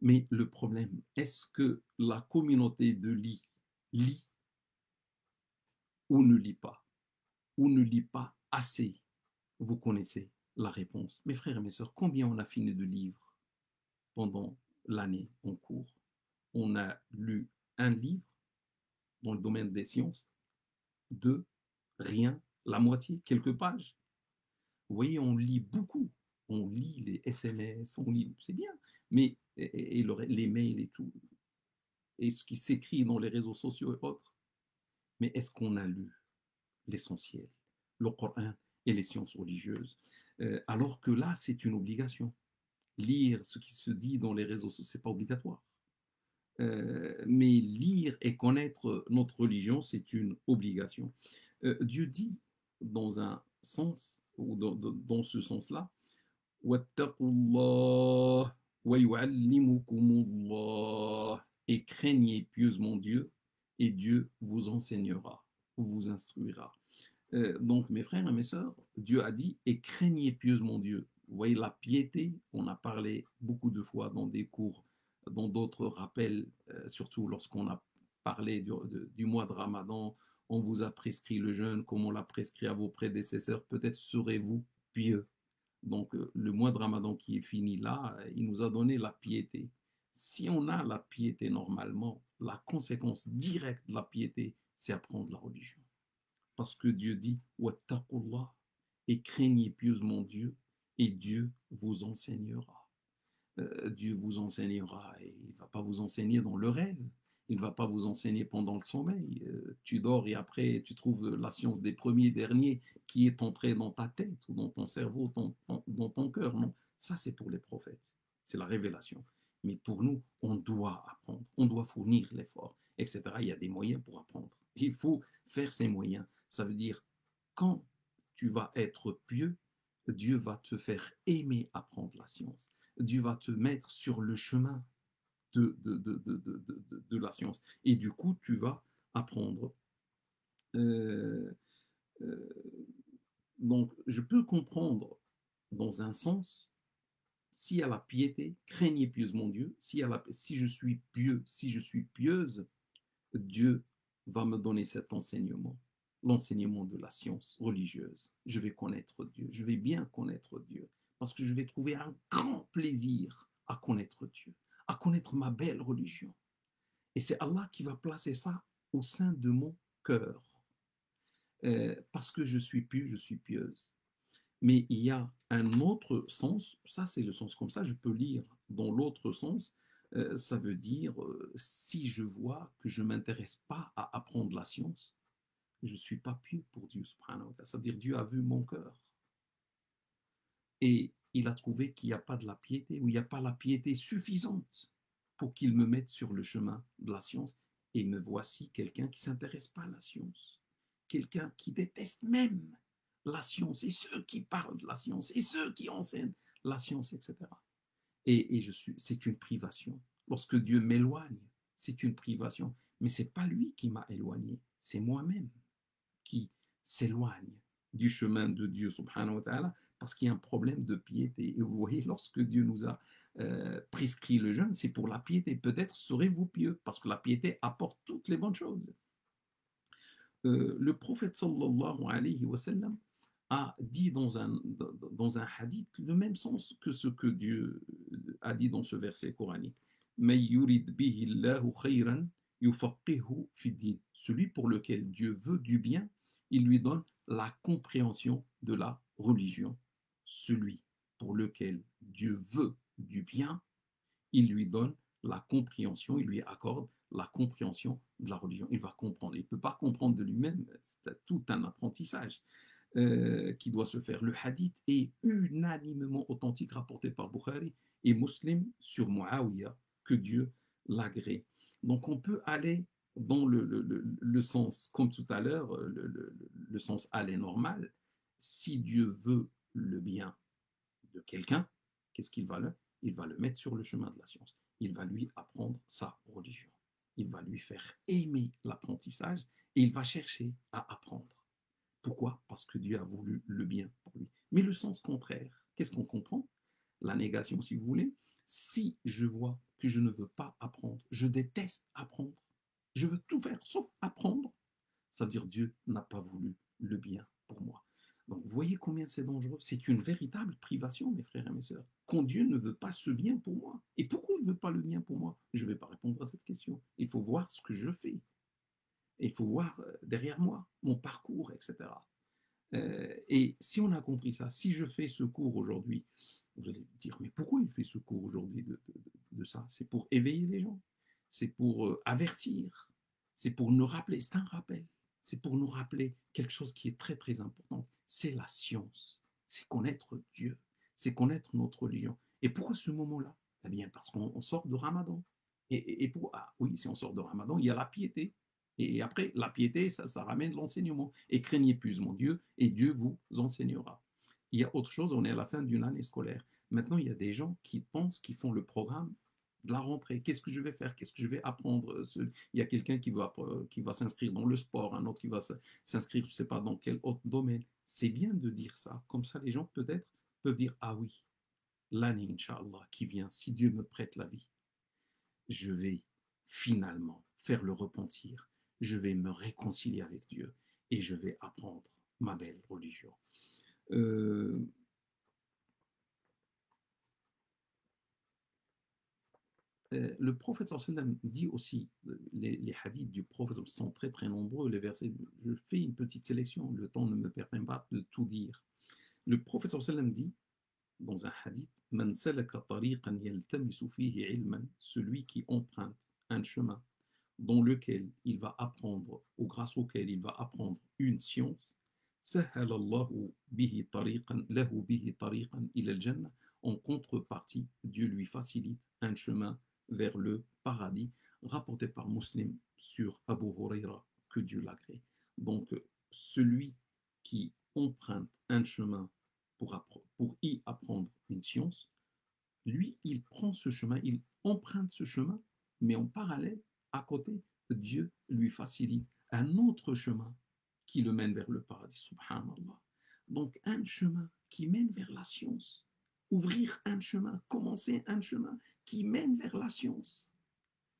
Speaker 1: Mais le problème, est-ce que la communauté de lit ou ne lit pas, ou ne lit pas assez? Vous connaissez la réponse. Mes frères et mes sœurs, combien on a fini de livres pendant l'année en cours? On a lu un livre dans le domaine des sciences, deux, rien, la moitié, quelques pages. Vous voyez, on lit beaucoup. On lit les SMS, on lit, c'est bien, mais les mails et tout, et ce qui s'écrit dans les réseaux sociaux et autres. Mais est-ce qu'on a lu l'essentiel, le Coran et les sciences religieuses? Alors que là, c'est une obligation. Lire ce qui se dit dans les réseaux sociaux, ce n'est pas obligatoire. Mais lire et connaître notre religion, c'est une obligation. Dieu dit dans un sens, ou dans ce sens-là, Wattaqullah wa yu'allimukumullah. Et craignez pieusement Dieu, et Dieu vous enseignera, vous instruira. Donc, mes frères et mes sœurs, Dieu a dit, et craignez pieusement Dieu. Vous voyez, la piété, on a parlé beaucoup de fois dans des cours, dans d'autres rappels, surtout lorsqu'on a parlé du mois de Ramadan, on vous a prescrit le jeûne comme on l'a prescrit à vos prédécesseurs, peut-être serez-vous pieux. Donc, le mois de Ramadan qui est fini là, il nous a donné la piété. Si on a la piété normalement, la conséquence directe de la piété, c'est apprendre la religion. Parce que Dieu dit Wattaqullah, et craignez pieusement Dieu, et Dieu vous enseignera. Dieu vous enseignera, et il ne va pas vous enseigner dans le rêve, il ne va pas vous enseigner pendant le sommeil. Tu dors et après tu trouves la science des premiers derniers qui est entrée dans ta tête ou dans ton cerveau, dans ton cœur. Non, ça c'est pour les prophètes, c'est la révélation. Mais pour nous, on doit apprendre, on doit fournir l'effort, etc. Il y a des moyens pour apprendre. Il faut faire ces moyens. Ça veut dire, quand tu vas être pieux, Dieu va te faire aimer apprendre la science. Dieu va te mettre sur le chemin de la science. Et du coup, tu vas apprendre. Euh, euh, donc, je peux comprendre dans un sens, si à la piété, craignez pieusement Dieu, si je suis pieux, si je suis pieuse, Dieu va me donner cet enseignement, l'enseignement de la science religieuse. Je vais connaître Dieu, je vais bien connaître Dieu, parce que je vais trouver un grand plaisir à connaître Dieu, à connaître ma belle religion. Et c'est Allah qui va placer ça au sein de mon cœur. Parce que je suis pieux, je suis pieuse. Mais il y a un autre sens, ça c'est le sens comme ça, je peux lire dans l'autre sens, ça veut dire si je vois que je ne m'intéresse pas à apprendre la science, je ne suis pas pieux pour Dieu, subhanahu wa ta'ala. C'est-à-dire Dieu a vu mon cœur et il a trouvé qu'il n'y a pas de la piété ou il n'y a pas la piété suffisante pour qu'il me mette sur le chemin de la science. Et me voici quelqu'un qui ne s'intéresse pas à la science, quelqu'un qui déteste même la science et ceux qui parlent de la science et ceux qui enseignent la science, etc. Et c'est une privation. Lorsque Dieu m'éloigne, c'est une privation. Mais ce n'est pas lui qui m'a éloigné, c'est moi-même qui s'éloigne du chemin de Dieu, subhanahu wa ta'ala, parce qu'il y a un problème de piété. Et vous voyez, lorsque Dieu nous a prescrit le jeûne, c'est pour la piété. Peut-être serez-vous pieux, parce que la piété apporte toutes les bonnes choses. Le prophète sallallahu alayhi wa sallam a dit dans un hadith le même sens que ce que Dieu a dit dans ce verset coranique. Celui pour lequel Dieu veut du bien, il lui donne la compréhension de la religion. Celui pour lequel Dieu veut du bien, il lui donne la compréhension, il lui accorde la compréhension de la religion. Il va comprendre. Il ne peut pas comprendre de lui-même. C'est tout un apprentissage qui doit se faire. Le hadith est unanimement authentique, rapporté par Bukhari et Muslim sur Muawiyah, que Dieu l'agrée. Donc on peut aller dans le sens, comme tout à l'heure, le sens aller normal. Si Dieu veut le bien de quelqu'un, qu'est-ce qu'il va le Il va le mettre sur le chemin de la science. Il va lui apprendre sa religion. Il va lui faire aimer l'apprentissage et il va chercher à apprendre. Pourquoi? Parce que Dieu a voulu le bien pour lui. Mais le sens contraire, qu'est-ce qu'on comprend? La négation, si vous voulez. Si je vois que je ne veux pas apprendre, je déteste apprendre, je veux tout faire sauf apprendre, ça veut dire Dieu n'a pas voulu le bien pour moi. Donc, vous voyez combien c'est dangereux. C'est une véritable privation, mes frères et mes sœurs. Quand Dieu ne veut pas ce bien pour moi. Et pourquoi il ne veut pas le bien pour moi? Je ne vais pas répondre à cette question. Il faut voir ce que je fais. Il faut voir derrière moi mon parcours, etc. Et si on a compris ça, si je fais ce cours aujourd'hui, vous allez me dire, mais pourquoi il fait ce cours aujourd'hui de ça? C'est pour éveiller les gens, c'est pour avertir, c'est pour nous rappeler, c'est un rappel, c'est pour nous rappeler quelque chose qui est très très important, c'est la science, c'est connaître Dieu, c'est connaître notre religion. Et pourquoi ce moment-là? Eh bien parce qu'on sort de Ramadan. Oui, si on sort de Ramadan, il y a la piété. Et après, la piété, ça ramène l'enseignement. Et craignez plus mon Dieu, et Dieu vous enseignera. Il y a autre chose, on est à la fin d'une année scolaire. Maintenant, il y a des gens qui pensent qu'ils font le programme de la rentrée. Qu'est-ce que je vais faire? Qu'est-ce que je vais apprendre? Il y a quelqu'un qui va s'inscrire dans le sport, un autre qui va s'inscrire, je ne sais pas dans quel autre domaine. C'est bien de dire ça. Comme ça, les gens peut-être peuvent dire, ah oui, l'année, Inch'Allah, qui vient, si Dieu me prête la vie, je vais finalement faire le repentir. Je vais me réconcilier avec Dieu et je vais apprendre ma belle religion. Euh, le prophète sallam dit aussi, les hadiths du prophète sont très très nombreux, les versets, je fais une petite sélection, le temps ne me permet pas de tout dire. Le prophète sallam dit dans un hadith, Man salaka tariqan yaltamisu fihi ilman, celui qui emprunte un chemin dans lequel il va apprendre, ou grâce auquel il va apprendre une science, سهل الله به طريقا له به طريقا إلى الجنة. En contrepartie, Dieu lui facilite un chemin vers le paradis, rapporté par Muslim sur Abu Huraira, que Dieu l'agrée. Donc, celui qui emprunte un chemin pour y apprendre une science, lui, il prend ce chemin, il emprunte ce chemin, mais en parallèle, à côté, Dieu lui facilite un autre chemin qui le mène vers le paradis, subhanallah. Donc, un chemin qui mène vers la science, ouvrir un chemin, commencer un chemin qui mène vers la science,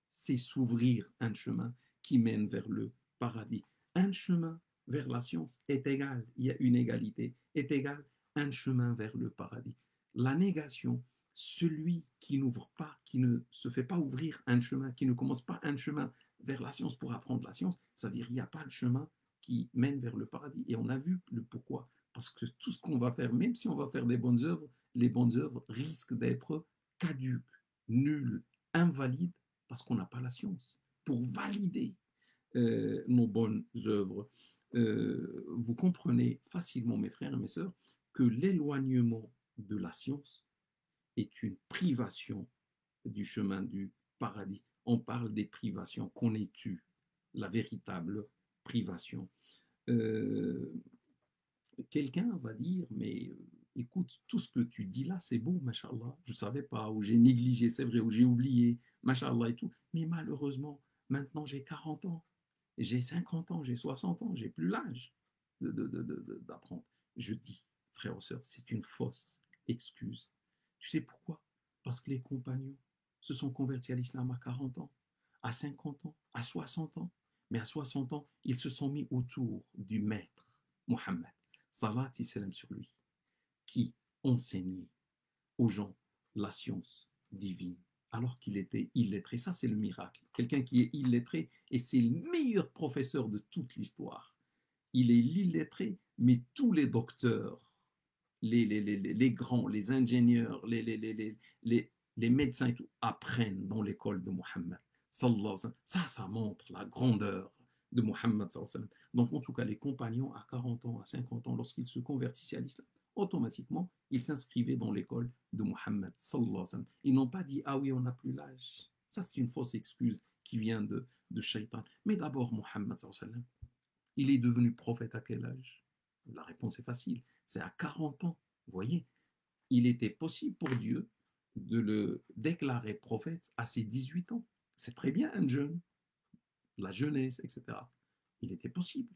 Speaker 1: c'est s'ouvrir un chemin qui mène vers le paradis. Un chemin vers la science est égal, il y a une égalité, est égal un chemin vers le paradis. La négation, celui qui n'ouvre pas, qui ne se fait pas ouvrir un chemin, qui ne commence pas un chemin vers la science pour apprendre la science, c'est-à-dire il n'y a pas le chemin qui mène vers le paradis. Et on a vu le pourquoi. Parce que tout ce qu'on va faire, même si on va faire des bonnes œuvres, les bonnes œuvres risquent d'être caduques, nulles, invalides, parce qu'on n'a pas la science. Pour valider nos bonnes œuvres, vous comprenez facilement, mes frères et mes sœurs, que l'éloignement de la science est une privation du chemin du paradis. On parle des privations, connais-tu la véritable privation? euh, Quelqu'un va dire, mais écoute, tout ce que tu dis là, c'est beau, machallah, je ne savais pas, ou j'ai négligé, c'est vrai, ou j'ai oublié, machallah et tout, mais malheureusement, maintenant j'ai 40 ans, j'ai 50 ans, j'ai 60 ans, j'ai plus l'âge d'apprendre. Je dis, frères et sœurs, c'est une fausse excuse. Tu sais pourquoi? Parce que les compagnons se sont convertis à l'islam à 40 ans, à 50 ans, à 60 ans, mais à 60 ans, ils se sont mis autour du maître, Mohammed, salat et salam sur lui, qui enseignait aux gens la science divine, alors qu'il était illettré. Ça, c'est le miracle. Quelqu'un qui est illettré, et c'est le meilleur professeur de toute l'histoire. Il est illettré, mais tous les docteurs, les grands, les ingénieurs, les médecins et tout, apprennent dans l'école de Mohammed. Ça montre la grandeur de Mohammed. Donc, en tout cas, les compagnons à 40 ans, à 50 ans, lorsqu'ils se convertissaient à l'islam, automatiquement, ils s'inscrivaient dans l'école de Mohammed. Ils n'ont pas dit, ah oui, on n'a plus l'âge. Ça, c'est une fausse excuse qui vient de Shaitan. Mais d'abord, Mohammed, il est devenu prophète à quel âge? La réponse est facile, c'est à 40 ans. Vous voyez, il était possible pour Dieu de le déclarer prophète à ses 18 ans. C'est très bien un jeune, la jeunesse, etc. Il était possible.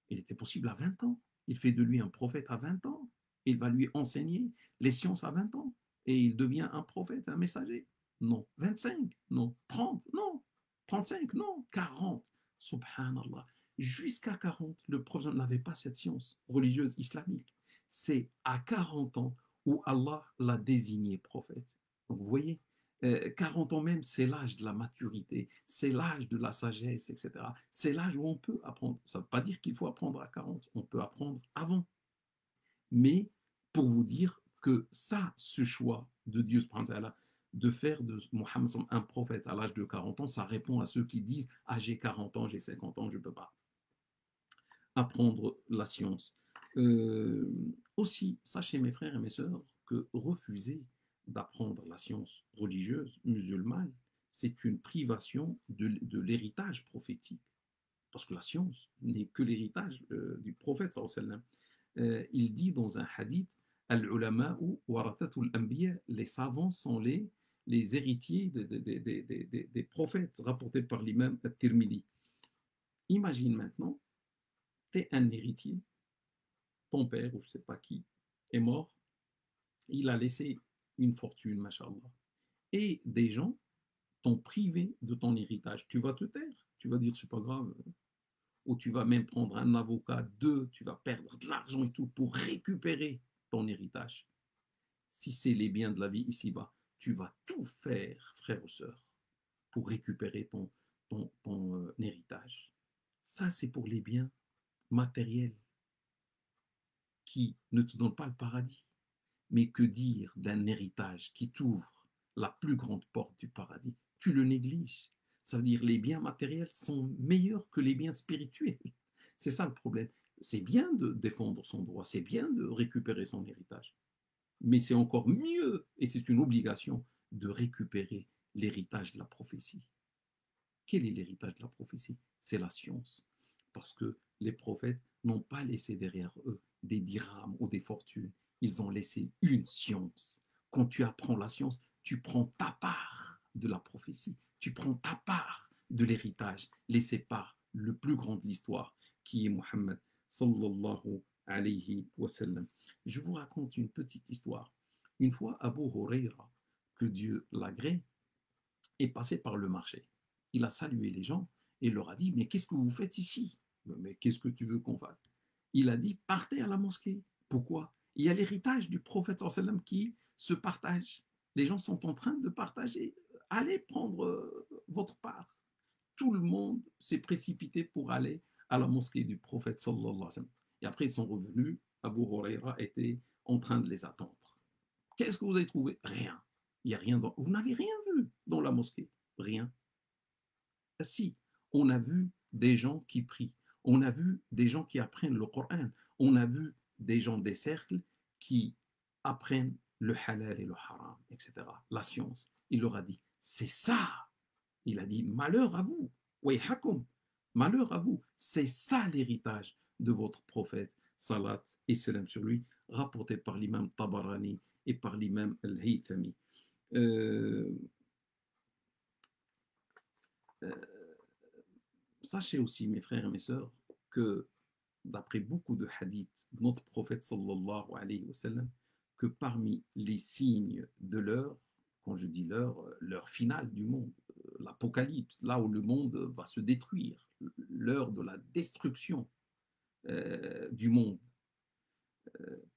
Speaker 1: Il était possible à 20 ans. Il fait de lui un prophète à 20 ans. Il va lui enseigner les sciences à 20 ans. Et il devient un prophète, un messager. Non. 25? Non. 30? Non. 35? Non. 40? Subhanallah. Jusqu'à 40, le prophète n'avait pas cette science religieuse islamique. C'est à 40 ans où Allah l'a désigné prophète. Donc vous voyez, 40 ans même, c'est l'âge de la maturité, c'est l'âge de la sagesse, etc. C'est l'âge où on peut apprendre. Ça ne veut pas dire qu'il faut apprendre à 40, on peut apprendre avant. Mais pour vous dire que ça, ce choix de Dieu, de faire de Mohammed un prophète à l'âge de 40 ans, ça répond à ceux qui disent « Ah, j'ai 40 ans, j'ai 50 ans, je ne peux pas apprendre la science. » Aussi, sachez mes frères et mes sœurs que refuser d'apprendre la science religieuse musulmane, c'est une privation de l'héritage prophétique. Parce que la science n'est que l'héritage du prophète. Il dit dans un hadith, Al-ulama'u warathatul anbiya, les savants sont les héritiers des prophètes, rapportés par l'imam At-Tirmidhi. Imagine maintenant, tu es un héritier, ton père, ou je ne sais pas qui, est mort, il a laissé une fortune, mashallah. Et des gens t'ont privé de ton héritage. Tu vas te taire, tu vas dire c'est pas grave, ou tu vas même prendre un avocat, tu vas perdre de l'argent et tout pour récupérer ton héritage. Si c'est les biens de la vie ici-bas, tu vas tout faire, frère ou sœur, pour récupérer ton héritage. Ça, c'est pour les biens matériels qui ne te donnent pas le paradis. Mais que dire d'un héritage qui t'ouvre la plus grande porte du paradis? Tu le négliges. Ça veut dire que les biens matériels sont meilleurs que les biens spirituels. C'est ça le problème. C'est bien de défendre son droit, c'est bien de récupérer son héritage. Mais c'est encore mieux, et c'est une obligation, de récupérer l'héritage de la prophétie. Quel est l'héritage de la prophétie? C'est la science. Parce que les prophètes n'ont pas laissé derrière eux des dirhams ou des fortunes. Ils ont laissé une science. Quand tu apprends la science, tu prends ta part de la prophétie. Tu prends ta part de l'héritage laissé par le plus grand de l'histoire, qui est Mohammed sallallahu alayhi wa sallam. Je vous raconte une petite histoire. Une fois, Abu Huraira, que Dieu l'agrée, est passé par le marché. Il a salué les gens et leur a dit, mais qu'est-ce que vous faites ici? Mais qu'est-ce que tu veux qu'on fasse? Il a dit, partez à la mosquée. Pourquoi? Il y a l'héritage du prophète sallam qui se partage. Les gens sont en train de partager. Allez prendre votre part. Tout le monde s'est précipité pour aller à la mosquée du prophète sallallahu alayhi wa sallam. Et après, ils sont revenus. Abu Huraira était en train de les attendre. Qu'est-ce que vous avez trouvé? Rien. Il n'y a rien dans... Vous n'avez rien vu dans la mosquée. Rien. Si, on a vu des gens qui prient. On a vu des gens qui apprennent le Coran. On a vu des gens des cercles qui apprennent le halal et le haram, etc. La science. Il leur a dit, c'est ça. Il a dit, malheur à vous. Wayhakum. Malheur à vous. C'est ça l'héritage de votre prophète. Salat et salam sur lui, rapporté par l'imam Tabarani et par l'imam Al-Haythami. Sachez aussi, mes frères et mes sœurs, que d'après beaucoup de hadiths de notre prophète sallallahu alayhi wa sallam, que parmi les signes de l'heure, quand je dis l'heure finale du monde, l'apocalypse, là où le monde va se détruire, l'heure de la destruction du monde,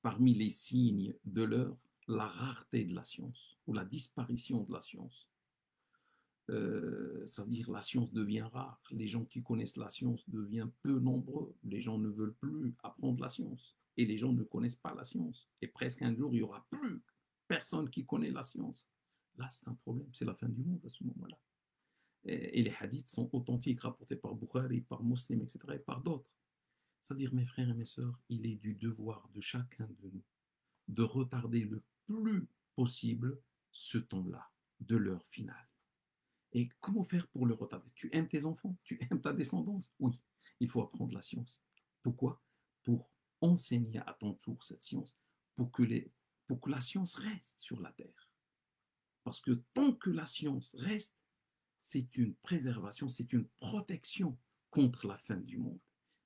Speaker 1: parmi les signes de l'heure, la rareté de la science ou la disparition de la science. Ça veut dire que la science devient rare. Les gens qui connaissent la science deviennent peu nombreux. Les gens ne veulent plus apprendre la science. Et les gens ne connaissent pas la science. Et presque un jour, il n'y aura plus personne qui connaît la science. Là, c'est un problème. C'est la fin du monde à ce moment-là. Et les hadiths sont authentiques, rapportés par Bukhari, par Muslim, etc., et par d'autres. C'est-à-dire, mes frères et mes sœurs, il est du devoir de chacun de nous de retarder le plus possible ce temps-là de l'heure finale. Et comment faire pour le retarder? Tu aimes tes enfants? Tu aimes ta descendance? Oui, il faut apprendre la science. Pourquoi? Pour enseigner à ton tour cette science, pour que la science reste sur la terre. Parce que tant que la science reste, c'est une préservation, c'est une protection contre la fin du monde.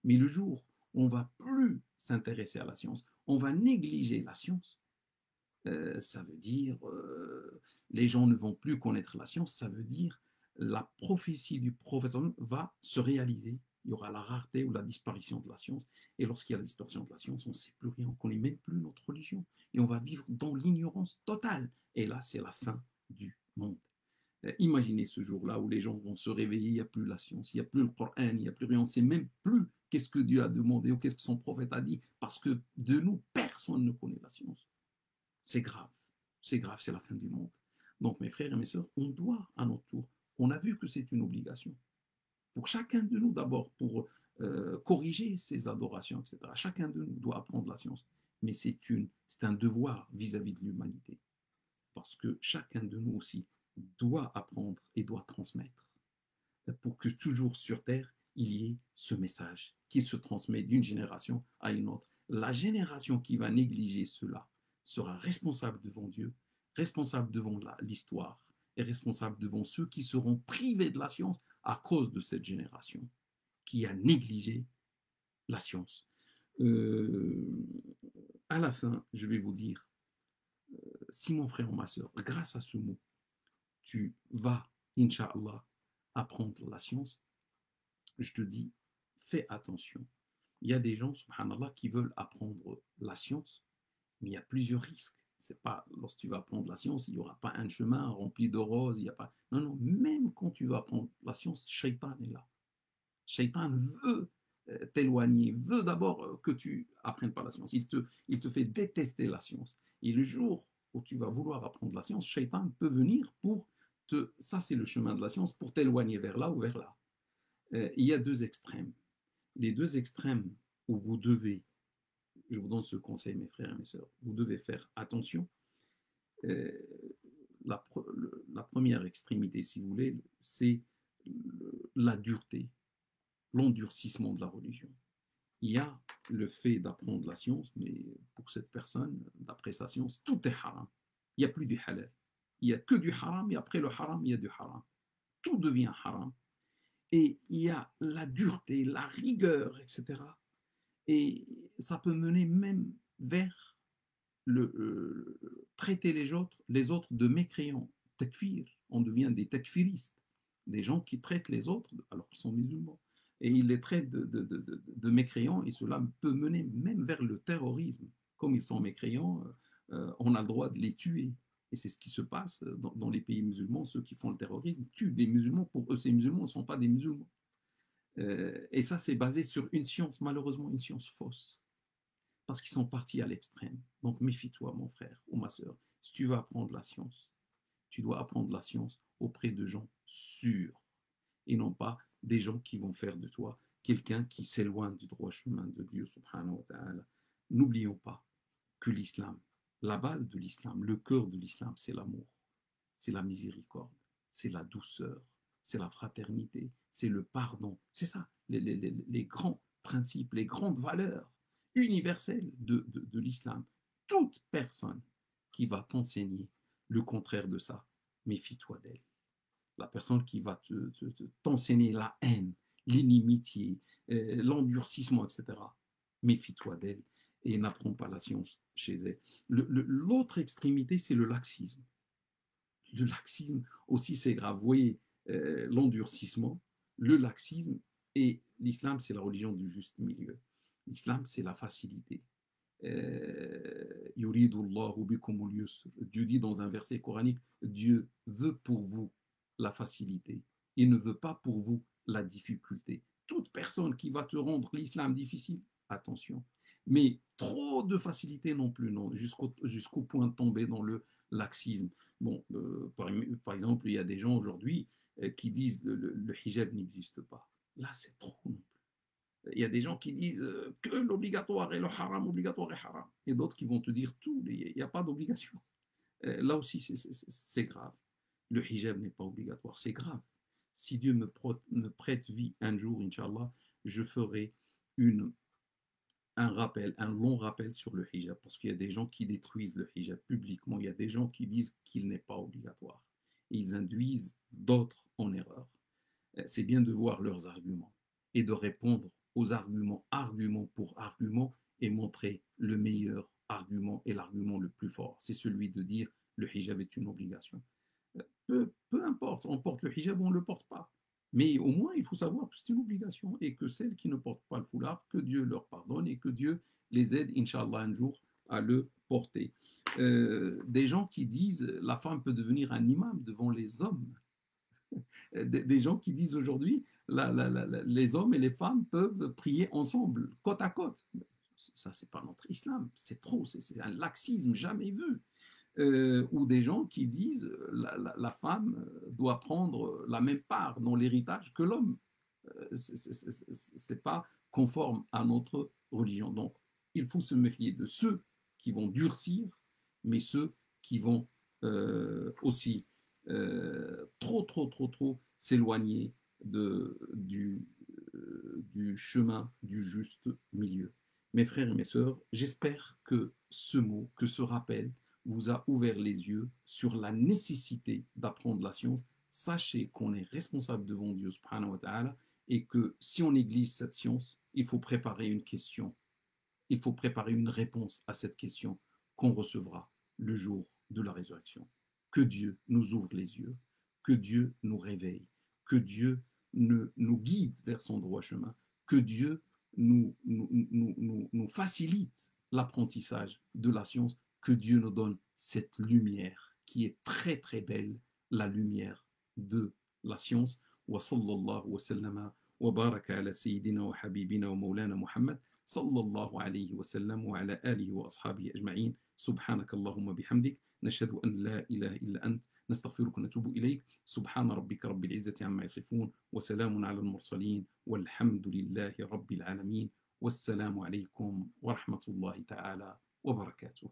Speaker 1: Mais le jour où on ne va plus s'intéresser à la science, on va négliger la science, ça veut dire les gens ne vont plus connaître la science, ça veut dire la prophétie du prophète va se réaliser. Il y aura la rareté ou la disparition de la science. Et lorsqu'il y a la disparition de la science, on ne sait plus rien, on ne connaît même plus notre religion. Et on va vivre dans l'ignorance totale. Et là, c'est la fin du monde. Imaginez ce jour-là où les gens vont se réveiller, il n'y a plus la science, il n'y a plus le Coran, il n'y a plus rien, on ne sait même plus qu'est-ce que Dieu a demandé ou qu'est-ce que son prophète a dit, parce que de nous, personne ne connaît la science. C'est grave, c'est grave, c'est la fin du monde. Donc mes frères et mes sœurs, on doit à notre tour, on a vu que c'est une obligation, pour chacun de nous d'abord, pour corriger ses adorations, etc. Chacun de nous doit apprendre la science, mais c'est un devoir vis-à-vis de l'humanité, parce que chacun de nous aussi doit apprendre et doit transmettre, pour que toujours sur Terre, il y ait ce message qui se transmet d'une génération à une autre. La génération qui va négliger cela, sera responsable devant Dieu, responsable devant l'histoire et responsable devant ceux qui seront privés de la science à cause de cette génération qui a négligé la science. À la fin, je vais vous dire, si mon frère ou ma soeur, grâce à ce mot, tu vas, Inch'Allah, apprendre la science, je te dis, fais attention. Il y a des gens, subhanallah, qui veulent apprendre la science, mais il y a plusieurs risques. C'est pas, lorsque tu vas apprendre la science, il n'y aura pas un chemin rempli de roses, il y a pas. Non, non, même quand tu vas apprendre la science, Shaitan est là. Shaitan veut t'éloigner, veut d'abord que tu apprennes pas la science. Il te fait détester la science. Et le jour où tu vas vouloir apprendre la science, Shaitan peut venir pour te. Ça, c'est le chemin de la science, pour t'éloigner vers là ou vers là. Il y a deux extrêmes. Les deux extrêmes où vous devez, je vous donne ce conseil, mes frères et mes sœurs, vous devez faire attention. Euh, la première extrémité, si vous voulez, c'est la dureté, l'endurcissement de la religion. Il y a le fait d'apprendre la science, mais pour cette personne, d'après sa science, tout est haram. Il n'y a plus du halal. Il n'y a que du haram, et après le haram, il y a du haram. Tout devient haram. Et il y a la dureté, la rigueur, etc. Et ça peut mener même vers traiter les autres de mécréants. Takfir, on devient des takfiristes, des gens qui traitent les autres alors qu'ils sont musulmans. Et ils les traitent de mécréants, et cela peut mener même vers le terrorisme. Comme ils sont mécréants, on a le droit de les tuer. Et c'est ce qui se passe dans les pays musulmans. Ceux qui font le terrorisme tuent des musulmans. Pour eux, ces musulmans ne sont pas des musulmans. Et ça, c'est basé sur une science, malheureusement, une science fausse. Parce qu'ils sont partis à l'extrême. Donc méfie-toi, mon frère ou ma soeur. Si tu veux apprendre la science, tu dois apprendre la science auprès de gens sûrs et non pas des gens qui vont faire de toi quelqu'un qui s'éloigne du droit chemin de Dieu, subhanahu wa ta'ala. N'oublions pas que l'islam, la base de l'islam, le cœur de l'islam, c'est l'amour, c'est la miséricorde, c'est la douceur, c'est la fraternité, c'est le pardon. C'est ça, les grands principes, les grandes valeurs universelles de l'islam. Toute personne qui va t'enseigner le contraire de ça, méfie-toi d'elle. La personne qui va t'enseigner la haine, l'inimitié, l'endurcissement, etc., méfie-toi d'elle et n'apprends pas la science chez elle. L'autre extrémité, c'est le laxisme. Le laxisme aussi, c'est grave. Vous voyez, l'endurcissement, le laxisme, et l'islam, c'est la religion du juste milieu. L'islam, c'est la facilité. Dieu dit dans un verset coranique, Dieu veut pour vous la facilité. Il ne veut pas pour vous la difficulté. Toute personne qui va te rendre l'islam difficile, attention. Mais trop de facilité non plus, non, jusqu'au point de tomber dans le laxisme. Bon, par exemple, il y a des gens aujourd'hui qui disent le hijab n'existe pas. Là, c'est trop non plus. Il y a des gens qui disent que l'obligatoire et le haram, obligatoire et haram. Et d'autres qui vont te dire tout, il n'y a pas d'obligation. Là aussi, c'est grave. Le hijab n'est pas obligatoire, c'est grave. Si Dieu me prête vie un jour, Inch'Allah, je ferai un long rappel sur le hijab, parce qu'il y a des gens qui détruisent le hijab publiquement, il y a des gens qui disent qu'il n'est pas obligatoire. Et ils induisent d'autres en erreur. C'est bien de voir leurs arguments et de répondre aux arguments, argument pour argument, et montrer le meilleur argument et l'argument le plus fort. C'est celui de dire le hijab est une obligation. Peu importe, on porte le hijab ou on ne le porte pas. Mais au moins, il faut savoir que c'est une obligation et que celles qui ne portent pas le foulard, que Dieu leur pardonne et que Dieu les aide, Inch'Allah, un jour à le porter. Des gens qui disent la femme peut devenir un imam devant les hommes. Des gens qui disent aujourd'hui les hommes et les femmes peuvent prier ensemble, côte à côte. Ça, c'est pas notre islam, c'est trop, c'est un laxisme jamais vu. Ou des gens qui disent la femme doit prendre la même part dans l'héritage que l'homme. C'est pas conforme à notre religion. Donc, il faut se méfier de ceux qui vont durcir, mais ceux qui vont aussi trop s'éloigner du chemin du juste milieu. Mes frères et mes sœurs, j'espère que ce mot, que ce rappel vous a ouvert les yeux sur la nécessité d'apprendre la science. Sachez qu'on est responsable devant Dieu subhanahu wa ta'ala et que si on néglige cette science, il faut préparer une question, il faut préparer une réponse à cette question qu'on recevra le jour de la résurrection. Que Dieu nous ouvre les yeux, que Dieu nous réveille, que Dieu nous guide vers son droit chemin, que Dieu nous facilite l'apprentissage de la science, que Dieu nous donne cette lumière qui est très très belle, la lumière de la science. Wa sallallahu wa sallama wa baraka ala sayyidina wa habibina wa maulana Muhammad صلى الله عليه وسلم وعلى آله وأصحابه أجمعين سبحانك اللهم بحمدك نشهد أن لا إله إلا أنت نستغفرك ونتوب إليك سبحان ربك رب العزة عما يصفون وسلام على المرسلين والحمد لله رب العالمين والسلام عليكم ورحمة الله تعالى وبركاته.